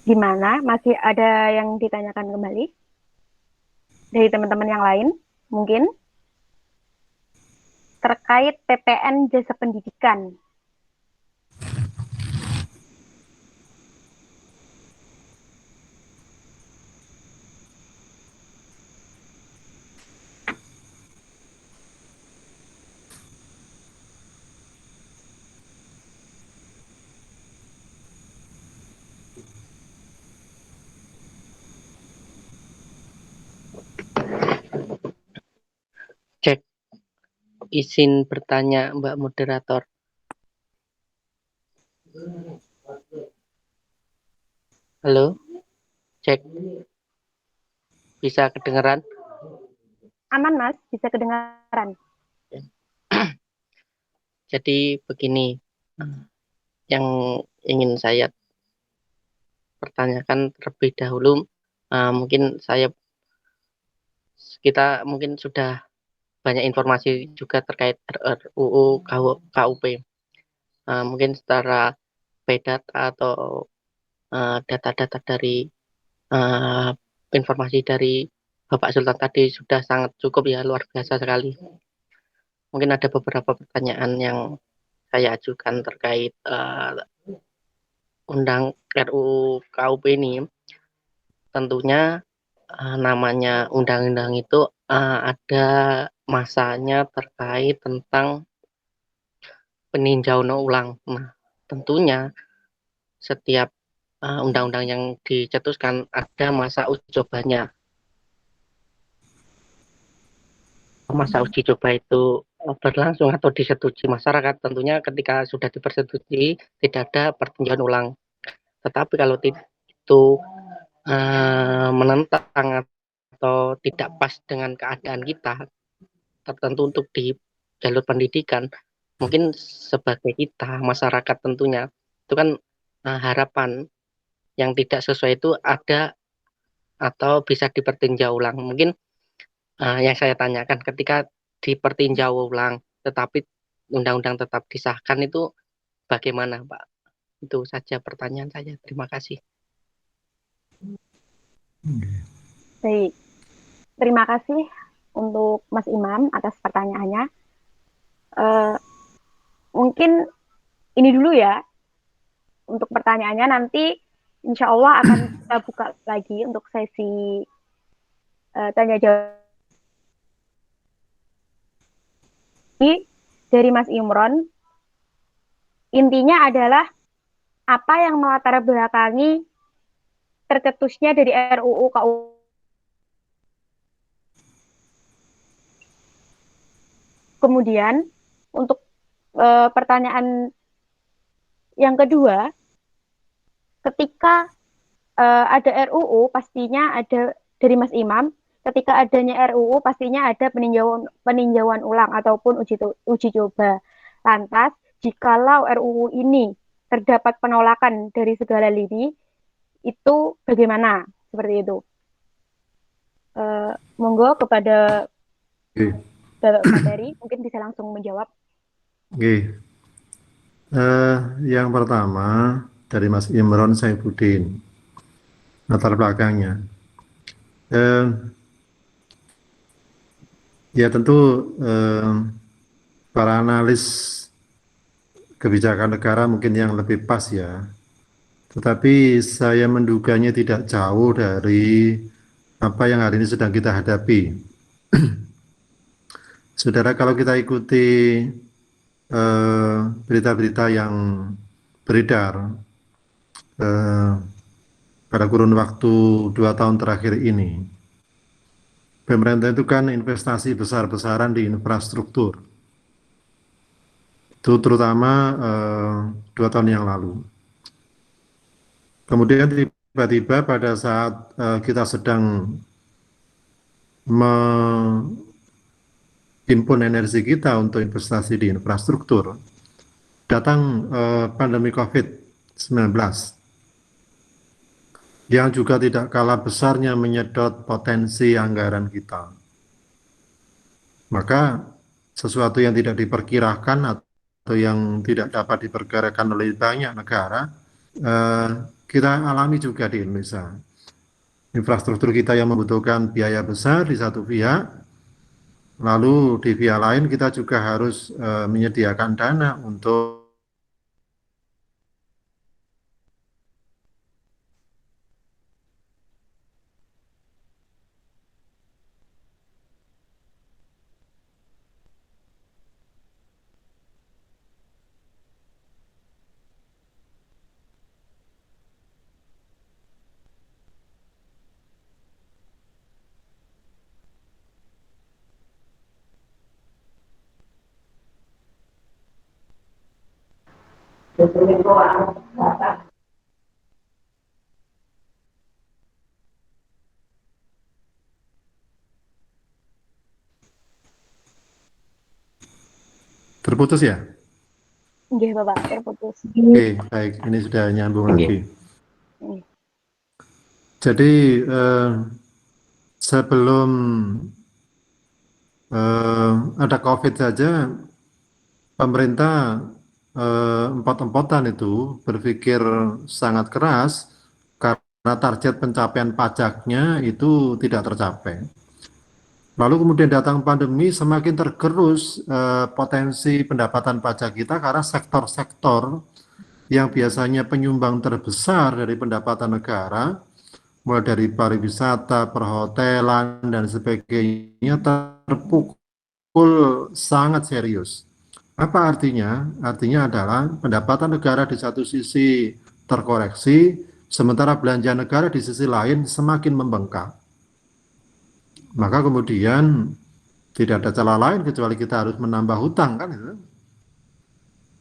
Gimana? Masih ada yang ditanyakan kembali? Dari teman-teman yang lain, mungkin? Terkait PPN jasa pendidikan. Cek, izin bertanya Mbak Moderator. Halo, cek, bisa kedengeran? Aman Mas, bisa kedengaran. Jadi begini, yang ingin saya pertanyakan terlebih dahulu, mungkin kita mungkin sudah banyak informasi juga terkait RUU KUP. Mungkin secara data atau data-data dari informasi dari Bapak Sultan tadi sudah sangat cukup ya, luar biasa sekali. Mungkin ada beberapa pertanyaan yang saya ajukan terkait undang RUU KUP ini. Tentunya namanya undang-undang itu ada masanya terkait tentang peninjauan ulang. Nah, tentunya setiap undang-undang yang dicetuskan ada masa uji cobanya. Masa uji coba itu berlangsung atau disetujui masyarakat, tentunya ketika sudah dipersetujui tidak ada pertinjauan ulang. Tetapi kalau itu menentang atau tidak pas dengan keadaan kita tertentu untuk di jalur pendidikan, mungkin sebagai kita masyarakat tentunya itu kan harapan yang tidak sesuai itu ada atau bisa dipertinjau ulang. Mungkin yang saya tanyakan ketika dipertinjau ulang tetapi undang-undang tetap disahkan itu bagaimana, Pak? Itu saja pertanyaan saya. Terima kasih. Baik, terima kasih untuk Mas Imam atas pertanyaannya. Mungkin ini dulu ya untuk pertanyaannya, nanti insya Allah akan kita buka lagi untuk sesi tanya jawab dari Mas Imron. Intinya adalah apa yang melatar belakangi tercetusnya dari RUU KUH. Kemudian untuk pertanyaan yang kedua, ketika ada RUU pastinya ada dari Mas Imam, ketika adanya RUU pastinya ada peninjauan ulang ataupun uji coba. Lantas, jikalau RUU ini terdapat penolakan dari segala lini, itu bagaimana? Seperti itu. Monggo kepada Bapak materi, mungkin bisa langsung menjawab. Oke. Yang pertama dari Mas Imron Saifuddin, latar belakangnya. Ya tentu para analis kebijakan negara mungkin yang lebih pas ya. Tetapi saya menduganya tidak jauh dari apa yang hari ini sedang kita hadapi. Saudara, kalau kita ikuti berita-berita yang beredar pada kurun waktu 2 tahun terakhir ini, pemerintah itu kan investasi besar-besaran di infrastruktur. Itu terutama 2 tahun yang lalu. Kemudian tiba-tiba pada saat kita sedang menghimpun energi kita untuk investasi di infrastruktur, datang pandemi COVID-19 yang juga tidak kalah besarnya menyedot potensi anggaran kita. Maka sesuatu yang tidak diperkirakan atau yang tidak dapat diperkirakan oleh banyak negara, kita alami juga di Indonesia. Infrastruktur kita yang membutuhkan biaya besar di satu pihak, lalu di pihak lain kita juga harus menyediakan dana untuk terputus ya? Nggih, Bapak, terputus. Oke, baik, ini sudah nyambung lagi. Jadi sebelum ada COVID saja, pemerintah empot-empotan itu berpikir sangat keras karena target pencapaian pajaknya itu tidak tercapai. Lalu kemudian datang pandemi, semakin tergerus potensi pendapatan pajak kita karena sektor-sektor yang biasanya penyumbang terbesar dari pendapatan negara, mulai dari pariwisata, perhotelan, dan sebagainya, terpukul sangat serius. Apa artinya? Artinya adalah pendapatan negara di satu sisi terkoreksi, sementara belanja negara di sisi lain semakin membengkak. Maka kemudian tidak ada cara lain kecuali kita harus menambah hutang kan itu.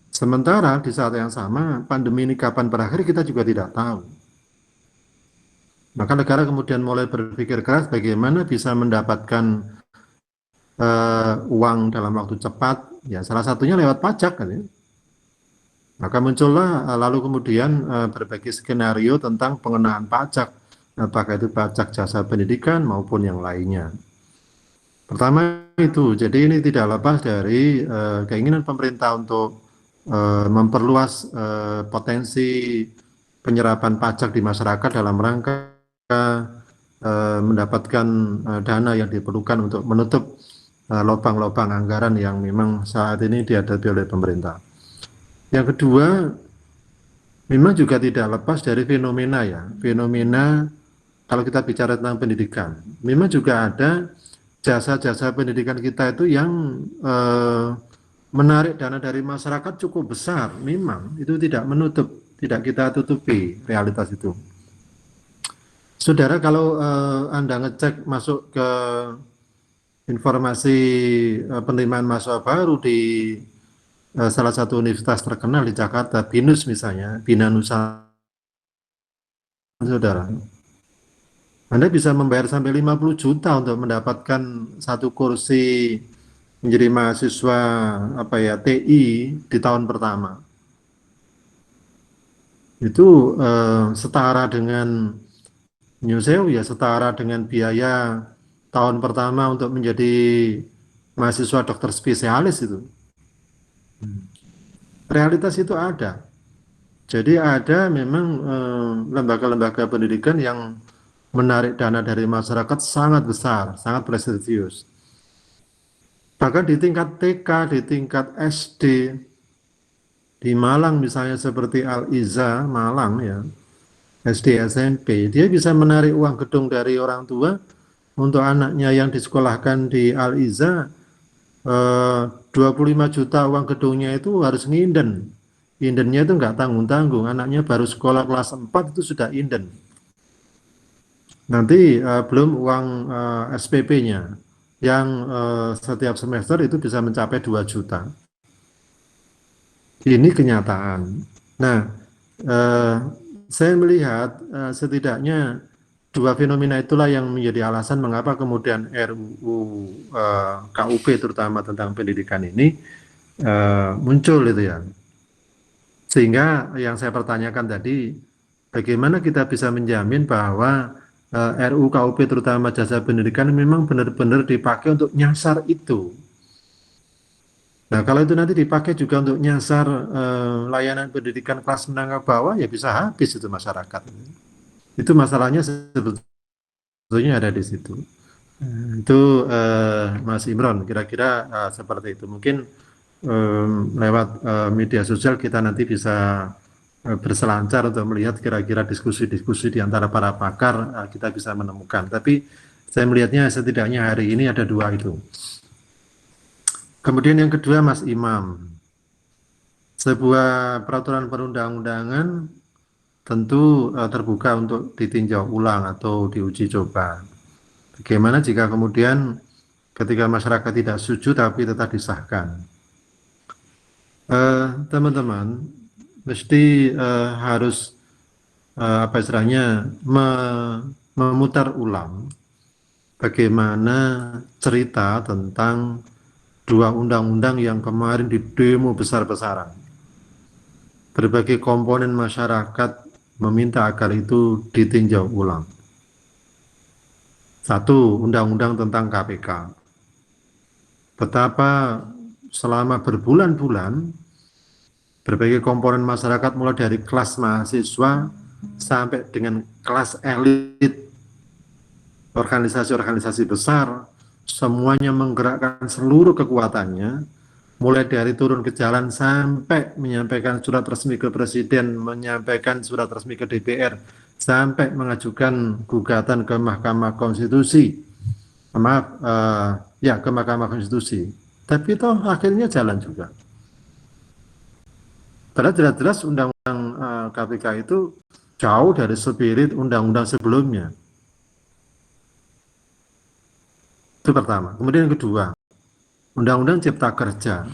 Sementara di saat yang sama pandemi ini kapan berakhir kita juga tidak tahu. Maka negara kemudian mulai berpikir keras bagaimana bisa mendapatkan uang dalam waktu cepat, ya salah satunya lewat pajak kan ya. Maka muncullah lalu kemudian berbagai skenario tentang pengenaan pajak, apakah itu pajak jasa pendidikan maupun yang lainnya. Pertama itu, jadi ini tidak lepas dari keinginan pemerintah untuk memperluas potensi penyerapan pajak di masyarakat dalam rangka mendapatkan dana yang diperlukan untuk menutup lubang-lubang anggaran yang memang saat ini dihadapi oleh pemerintah. Yang kedua, memang juga tidak lepas dari fenomena ya, fenomena kalau kita bicara tentang pendidikan, memang juga ada jasa-jasa pendidikan kita itu yang menarik dana dari masyarakat cukup besar, memang itu tidak menutup, tidak kita tutupi realitas itu. Saudara, kalau Anda ngecek masuk ke informasi penerimaan mahasiswa baru di salah satu universitas terkenal di Jakarta, BINUS misalnya, Bina Nusa, saudara, Anda bisa membayar sampai 50 juta untuk mendapatkan satu kursi menjadi mahasiswa TI di tahun pertama. Itu setara dengan New Sewu ya, setara dengan biaya tahun pertama untuk menjadi mahasiswa dokter spesialis itu. Realitas itu ada. Jadi ada memang lembaga-lembaga pendidikan yang menarik dana dari masyarakat sangat besar, sangat prestisius. Bahkan di tingkat TK, di tingkat SD, di Malang misalnya seperti Al-Iza, Malang ya, SD SMP, dia bisa menarik uang gedung dari orang tua untuk anaknya yang disekolahkan di Al-Iza, 25 juta uang gedungnya itu harus nginden. Indennya itu nggak tanggung-tanggung, anaknya baru sekolah kelas 4 itu sudah inden. Nanti belum uang SPP-nya yang setiap semester itu bisa mencapai 2 juta. Ini kenyataan. Nah, saya melihat setidaknya dua fenomena itulah yang menjadi alasan mengapa kemudian RUU KUP terutama tentang pendidikan ini muncul itu ya. Sehingga yang saya pertanyakan tadi, bagaimana kita bisa menjamin bahwa RUU KUP terutama jasa pendidikan memang benar-benar dipakai untuk nyasar itu. Nah, kalau itu nanti dipakai juga untuk nyasar layanan pendidikan kelas menengah bawah, ya bisa habis itu masyarakat. Itu masalahnya sebetulnya ada di situ. Itu Mas Imron, kira-kira seperti itu. Mungkin lewat media sosial kita nanti bisa berselancar untuk melihat kira-kira diskusi-diskusi di antara para pakar kita bisa menemukan. Tapi saya melihatnya setidaknya hari ini ada dua itu. Kemudian yang kedua, Mas Imam, sebuah peraturan perundang-undangan tentu terbuka untuk ditinjau ulang atau diuji coba. Bagaimana jika kemudian ketika masyarakat tidak setuju tapi tetap disahkan? Teman-teman, mesti harus memutar ulang bagaimana cerita tentang dua undang-undang yang kemarin didemo besar-besaran. Berbagai komponen masyarakat meminta agar itu ditinjau ulang. Satu, undang-undang tentang KPK. Betapa selama berbulan-bulan berbagai komponen masyarakat mulai dari kelas mahasiswa sampai dengan kelas elit, organisasi-organisasi besar, semuanya menggerakkan seluruh kekuatannya, mulai dari turun ke jalan sampai menyampaikan surat resmi ke Presiden, menyampaikan surat resmi ke DPR, sampai mengajukan gugatan ke Mahkamah Konstitusi. Ke Mahkamah Konstitusi. Tapi toh akhirnya jalan juga. Padahal jelas-jelas undang-undang KPK itu jauh dari spirit undang-undang sebelumnya. Itu pertama. Kemudian yang kedua, undang-undang Cipta Kerja.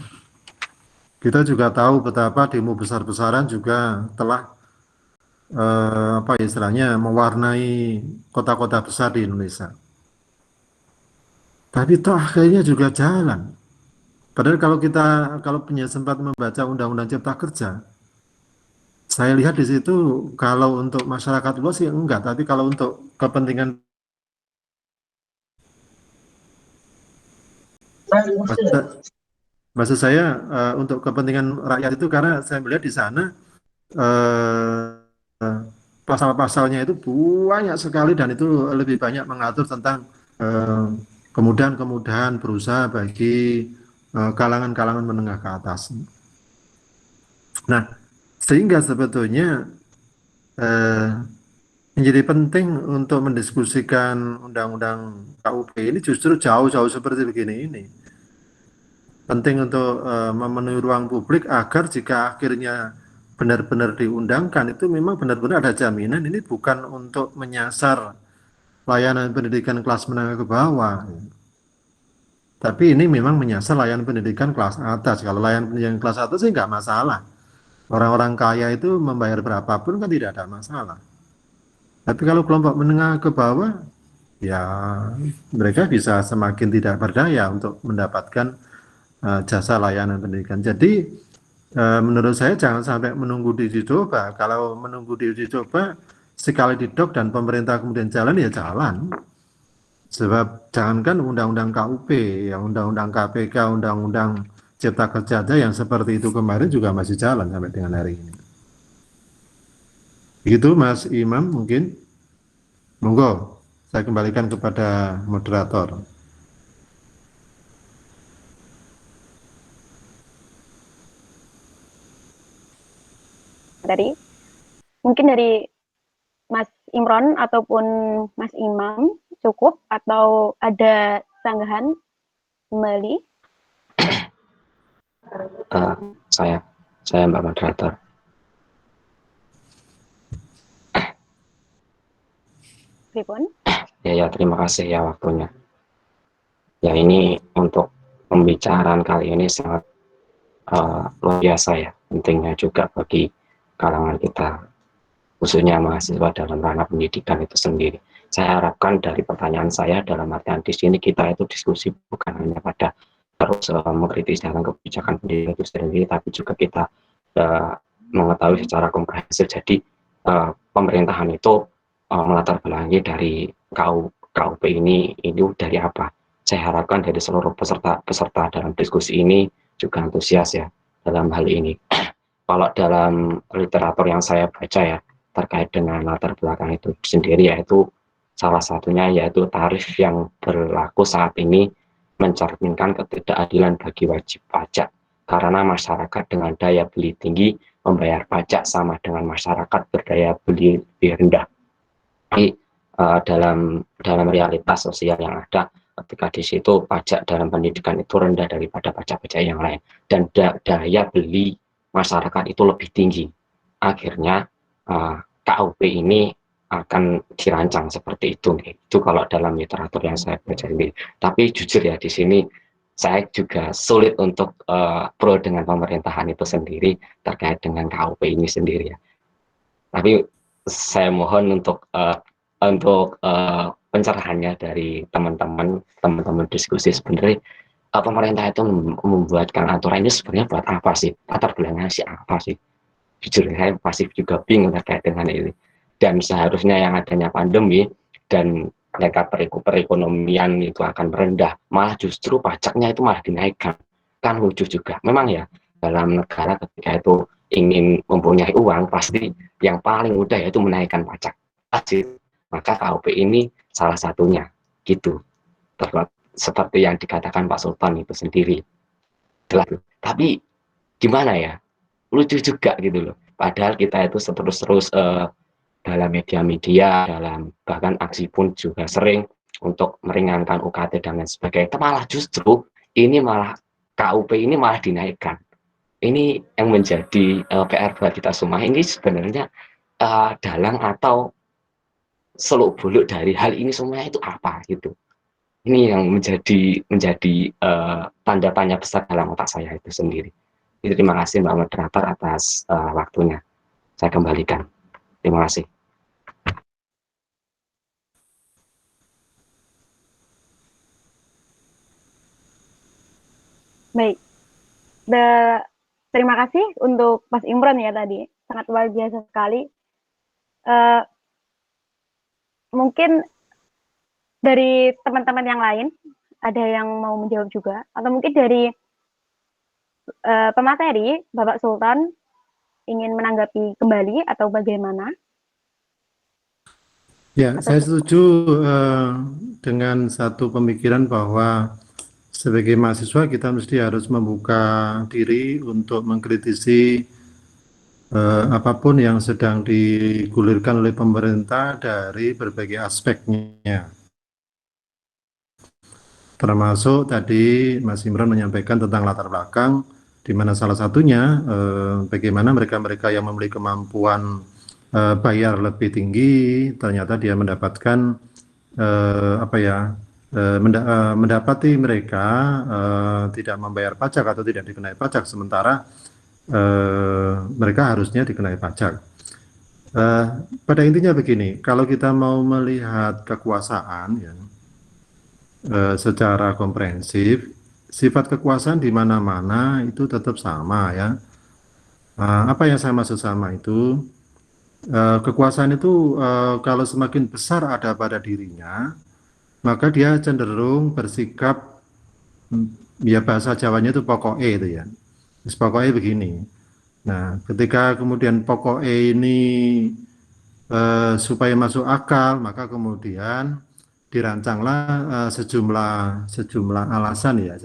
Kita juga tahu betapa demo besar-besaran juga telah apa istilahnya mewarnai kota-kota besar di Indonesia. Tapi toh akhirnya juga jalan. Padahal kalau punya sempat membaca Undang-Undang Cipta Kerja, saya lihat di situ kalau untuk masyarakat luas sih enggak, tapi kalau untuk kepentingan maksud saya untuk kepentingan rakyat itu karena saya melihat di sana pasal-pasalnya itu banyak sekali dan itu lebih banyak mengatur tentang kemudahan-kemudahan berusaha bagi kalangan-kalangan menengah ke atas. Nah, sehingga sebetulnya menjadi penting untuk mendiskusikan undang-undang KUP ini justru jauh-jauh seperti begini ini. Penting untuk memenuhi ruang publik agar jika akhirnya benar-benar diundangkan itu memang benar-benar ada jaminan ini bukan untuk menyasar layanan pendidikan kelas menengah ke bawah. Tapi ini memang menyasar layanan pendidikan kelas atas. Kalau layanan pendidikan kelas atas sih nggak masalah. Orang-orang kaya itu membayar berapapun kan tidak ada masalah. Tapi kalau kelompok menengah ke bawah, ya mereka bisa semakin tidak berdaya untuk mendapatkan jasa layanan pendidikan. Jadi menurut saya jangan sampai menunggu diuji coba. Kalau menunggu diuji coba, sekali didok dan pemerintah kemudian jalan, ya jalan. Sebab jangankan undang-undang KUP, ya undang-undang KPK, undang-undang Cipta Kerja aja yang seperti itu kemarin juga masih jalan sampai dengan hari ini. Begitu Mas Imam mungkin. Monggo, saya kembalikan kepada moderator. Mungkin dari Mas Imron ataupun Mas Imam cukup atau ada sanggahan kembali? Saya Mbak Moderator. Pripun? Ya, terima kasih ya waktunya. Ya, ini untuk pembicaraan kali ini sangat luar biasa ya, pentingnya juga bagi kalangan kita, khususnya mahasiswa dalam ranah pendidikan itu sendiri. Saya harapkan dari pertanyaan saya dalam artian di sini kita itu diskusi bukan hanya pada terus mengkritisi dalam kebijakan pendidikan itu sendiri, tapi juga kita mengetahui secara komprehensif. Jadi pemerintahan itu melatar belakangi dari KUP ini dari apa? Saya harapkan dari seluruh peserta dalam diskusi ini juga antusias ya dalam hal ini. Kalau dalam literatur yang saya baca ya terkait dengan latar belakang itu sendiri, yaitu salah satunya yaitu tarif yang berlaku saat ini mencerminkan ketidakadilan bagi wajib pajak, karena masyarakat dengan daya beli tinggi membayar pajak sama dengan masyarakat berdaya beli lebih rendah. Jadi dalam realitas sosial yang ada, ketika di situ pajak dalam pendidikan itu rendah daripada pajak-pajak yang lain, dan daya beli masyarakat itu lebih tinggi, akhirnya KUP ini akan dirancang seperti itu. Itu kalau dalam literatur yang saya baca ini. Tapi jujur ya, di sini saya juga sulit untuk pro dengan pemerintahan itu sendiri terkait dengan KUP ini sendiri ya. Tapi saya mohon untuk pencerahannya dari teman-teman diskusi. Sebenarnya pemerintah itu membuatkan aturan ini sebenarnya buat apa sih? Latar belakangnya sih apa sih? Jujur saya masih juga bingung terkait dengan ini. Dan seharusnya yang adanya pandemi dan mereka perekonomian itu akan merendah, malah justru pajaknya itu malah dinaikkan. Kan lucu juga. Memang ya, dalam negara ketika itu ingin mempunyai uang, pasti yang paling mudah yaitu menaikkan pajak. Maka KUP ini salah satunya, gitu. Seperti yang dikatakan Pak Sultan itu sendiri. Tapi gimana ya? Lucu juga gitu loh. Padahal kita itu terus dalam media-media, dalam bahkan aksi pun juga sering untuk meringankan UKT dan lain sebagainya. Malah justru ini malah KUP ini malah dinaikkan. ini yang menjadi PR buat kita semua. Ini sebenarnya dalang atau seluk beluk dari hal ini semuanya itu apa gitu. Ini yang menjadi tanda tanya besar dalam otak saya itu sendiri. Terima kasih Mbak Moderator atas waktunya. Saya kembalikan. Terima kasih. Baik. Terima kasih untuk Mas Imran ya tadi. Sangat luar biasa sekali. Mungkin dari teman-teman yang lain, ada yang mau menjawab juga. Atau mungkin dari pemateri, Bapak Sultan, ingin menanggapi kembali atau bagaimana? Ya, saya setuju dengan satu pemikiran bahwa sebagai mahasiswa kita mesti harus membuka diri untuk mengkritisi apapun yang sedang digulirkan oleh pemerintah dari berbagai aspeknya. Termasuk tadi Mas Imran menyampaikan tentang latar belakang, di mana salah satunya bagaimana mereka-mereka yang memiliki kemampuan bayar lebih tinggi, ternyata dia mendapatkan mendapati mereka tidak membayar pajak atau tidak dikenai pajak, sementara mereka harusnya dikenai pajak. Pada intinya begini, kalau kita mau melihat kekuasaan ya, secara komprehensif, sifat kekuasaan di mana-mana itu tetap sama ya. Apa yang saya maksud sama itu? Kekuasaan itu kalau semakin besar ada pada dirinya, maka dia cenderung bersikap, ya bahasa Jawanya itu pokoknya itu ya. Terus pokoknya begini. Nah, ketika kemudian pokoknya ini supaya masuk akal, maka kemudian dirancanglah sejumlah alasan ya,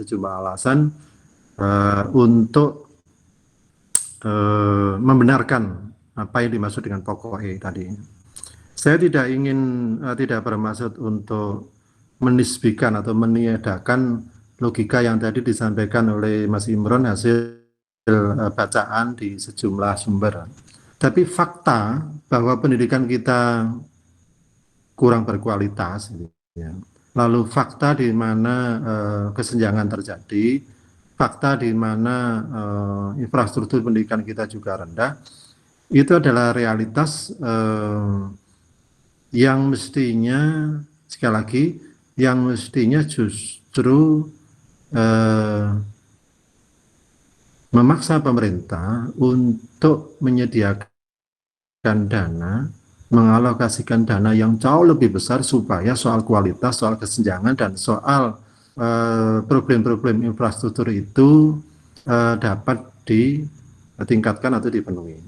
untuk membenarkan apa yang dimaksud dengan pokok E tadi. Saya tidak bermaksud untuk menisbikan atau meniadakan logika yang tadi disampaikan oleh Mas Imron hasil bacaan di sejumlah sumber. Tapi fakta bahwa pendidikan kita kurang berkualitas, ya. Lalu fakta di mana kesenjangan terjadi, fakta di mana infrastruktur pendidikan kita juga rendah, itu adalah realitas yang mestinya, sekali lagi, yang mestinya justru memaksa pemerintah untuk menyediakan dana, mengalokasikan dana yang jauh lebih besar supaya soal kualitas, soal kesenjangan, dan soal problem-problem infrastruktur itu dapat ditingkatkan atau dipenuhi.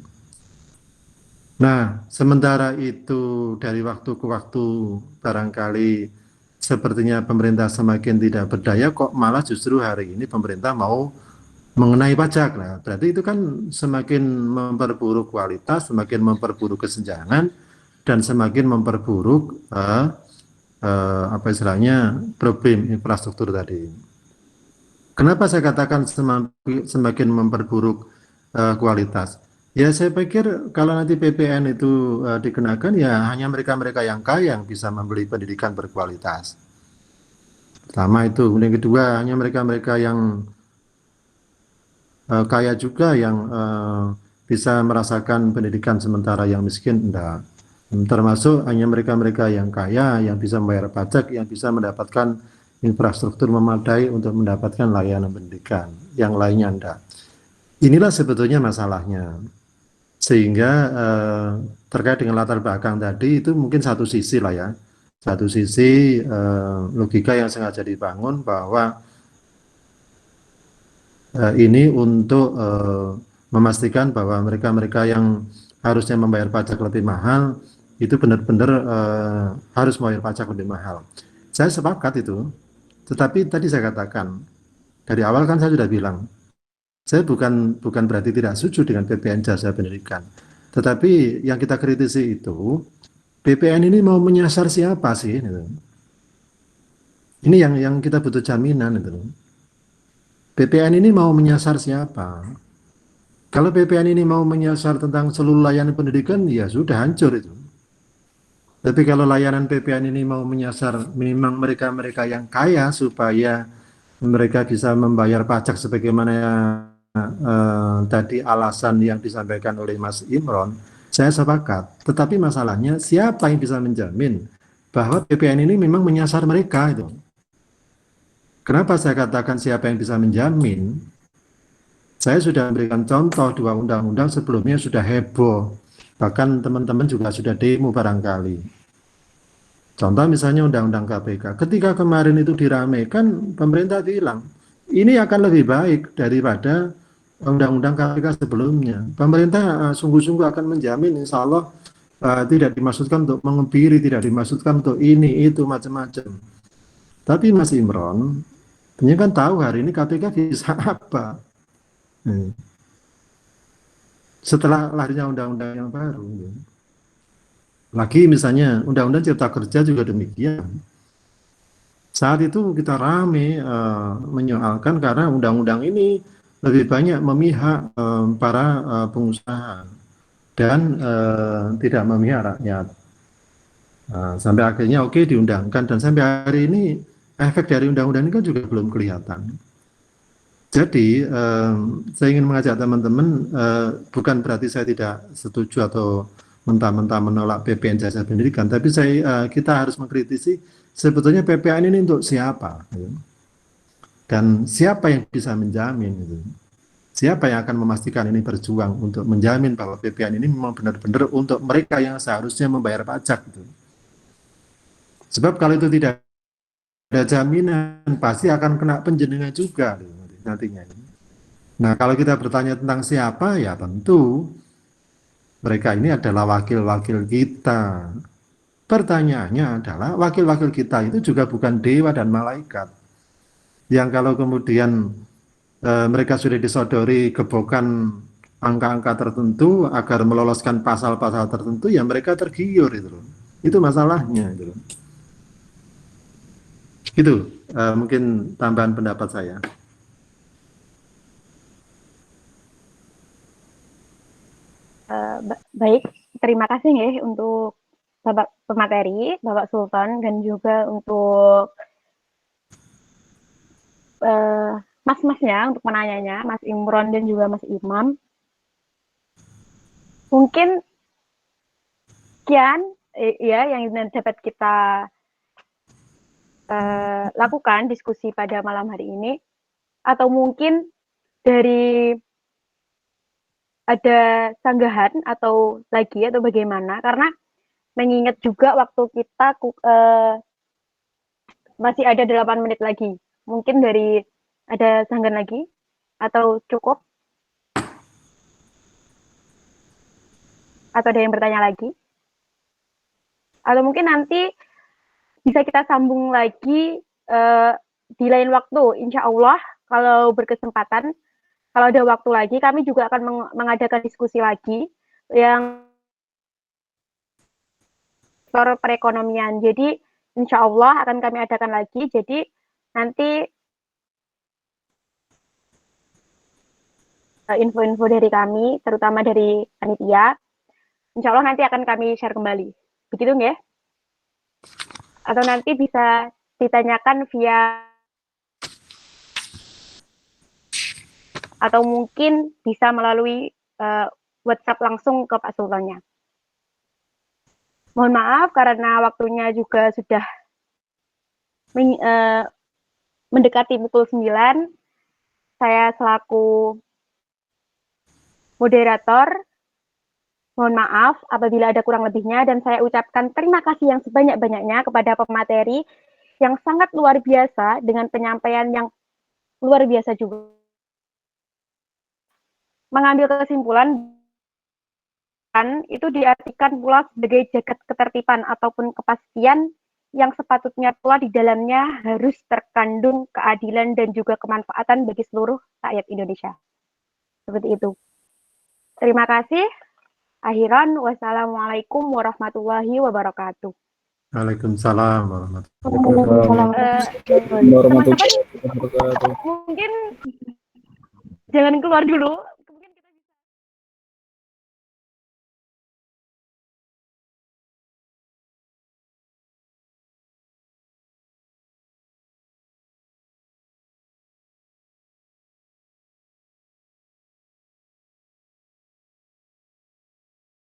Nah, sementara itu dari waktu ke waktu barangkali sepertinya pemerintah semakin tidak berdaya, kok malah justru hari ini pemerintah mau mengenai pajak. Nah, berarti itu kan semakin memperburuk kualitas, semakin memperburuk kesenjangan, dan semakin memperburuk problem infrastruktur tadi. Kenapa saya katakan semakin memperburuk kualitas? Ya, saya pikir kalau nanti PPN itu dikenakan, ya hanya mereka-mereka yang kaya yang bisa membeli pendidikan berkualitas. Pertama itu. Kemudian kedua, hanya mereka-mereka yang kaya juga yang bisa merasakan pendidikan, sementara yang miskin enggak. Termasuk hanya mereka-mereka yang kaya yang bisa membayar pajak, yang bisa mendapatkan infrastruktur memadai untuk mendapatkan layanan pendidikan, yang lainnya enggak. Inilah sebetulnya masalahnya. Sehingga terkait dengan latar belakang tadi, itu mungkin satu sisi lah ya, satu sisi logika yang sengaja dibangun bahwa ini untuk memastikan bahwa mereka-mereka yang harusnya membayar pajak lebih mahal itu benar-benar harus membayar pajak lebih mahal. Saya sepakat itu, tetapi tadi saya katakan dari awal kan saya sudah bilang, saya bukan berarti tidak setuju dengan PPN jasa pendidikan, tetapi yang kita kritisi itu PPN ini mau menyasar siapa sih? Ini yang kita butuh jaminan itu. PPN ini mau menyasar siapa? Kalau PPN ini mau menyasar tentang seluruh layanan pendidikan, ya sudah hancur itu. Tapi kalau layanan PPN ini mau menyasar memang mereka-mereka yang kaya supaya mereka bisa membayar pajak sebagaimana tadi alasan yang disampaikan oleh Mas Imron, saya sepakat. Tetapi masalahnya siapa yang bisa menjamin bahwa PPN ini memang menyasar mereka itu? Kenapa saya katakan siapa yang bisa menjamin? Saya sudah memberikan contoh 2 undang-undang sebelumnya sudah heboh. Bahkan teman-teman juga sudah demo barangkali. Contoh misalnya Undang-Undang KPK. Ketika kemarin itu diramaikan, pemerintah bilang, ini akan lebih baik daripada Undang-Undang KPK sebelumnya. Pemerintah sungguh-sungguh akan menjamin insya Allah tidak dimaksudkan untuk mengebiri, tidak dimaksudkan untuk ini, itu, macam-macam. Tapi Mas Imron, ini kan tahu hari ini KPK bisa apa. Setelah lahirnya undang-undang yang baru. Lagi misalnya Undang-Undang Cipta Kerja juga demikian. Saat itu kita rame menyoalkan karena undang-undang ini lebih banyak memihak para pengusaha dan tidak memihak rakyat. Sampai akhirnya oke diundangkan dan sampai hari ini efek dari undang-undang ini kan juga belum kelihatan. Jadi saya ingin mengajak teman-teman, bukan berarti saya tidak setuju atau mentah-mentah menolak PPN jasa pendidikan, tapi kita harus mengkritisi sebetulnya PPN ini untuk siapa, gitu. Dan siapa yang bisa menjamin, gitu. Siapa yang akan memastikan ini berjuang untuk menjamin bahwa PPN ini memang benar-benar untuk mereka yang seharusnya membayar pajak, gitu. Sebab kalau itu tidak ada jaminan, pasti akan kena penjenengan juga, gitu, nantinya. Nah, kalau kita bertanya tentang siapa, ya tentu mereka ini adalah wakil-wakil kita. Pertanyaannya adalah wakil-wakil kita itu juga bukan dewa dan malaikat. Yang kalau kemudian mereka sudah disodori gebokan angka-angka tertentu agar meloloskan pasal-pasal tertentu, ya mereka tergiur itu loh. Itu masalahnya itu loh. Itu mungkin tambahan pendapat saya. Baik, terima kasih ya untuk Bapak pemateri, Bapak Sultan, dan juga untuk mas-masnya untuk menanyanya, Mas Imron dan juga Mas Imam. Mungkin sekian ya yang dapat kita lakukan diskusi pada malam hari ini, atau mungkin dari ada sanggahan atau lagi atau bagaimana, karena mengingat juga waktu kita masih ada 8 menit lagi. Mungkin dari ada sanggahan lagi atau cukup? Atau ada yang bertanya lagi? Atau mungkin nanti bisa kita sambung lagi di lain waktu, insya Allah kalau berkesempatan. Kalau ada waktu lagi, kami juga akan mengadakan diskusi lagi yang sektor perekonomian. Jadi, insya Allah akan kami adakan lagi. Jadi, nanti info-info dari kami, terutama dari panitia, insya Allah nanti akan kami share kembali. Begitu nggak? Atau nanti bisa ditanyakan via atau mungkin bisa melalui WhatsApp langsung ke Pak Sultannya. Mohon maaf karena waktunya juga sudah mendekati pukul 9. Saya selaku moderator, mohon maaf apabila ada kurang lebihnya, dan saya ucapkan terima kasih yang sebanyak-banyaknya kepada pemateri yang sangat luar biasa dengan penyampaian yang luar biasa juga. Mengambil kesimpulan itu diartikan pula sebagai jagat ketertiban ataupun kepastian yang sepatutnya pula di dalamnya harus terkandung keadilan dan juga kemanfaatan bagi seluruh rakyat Indonesia. Seperti itu. Terima kasih. Akhiran, wassalamualaikum warahmatullahi wabarakatuh. Waalaikumsalam warahmatullahi Teman-teman mungkin jangan keluar dulu.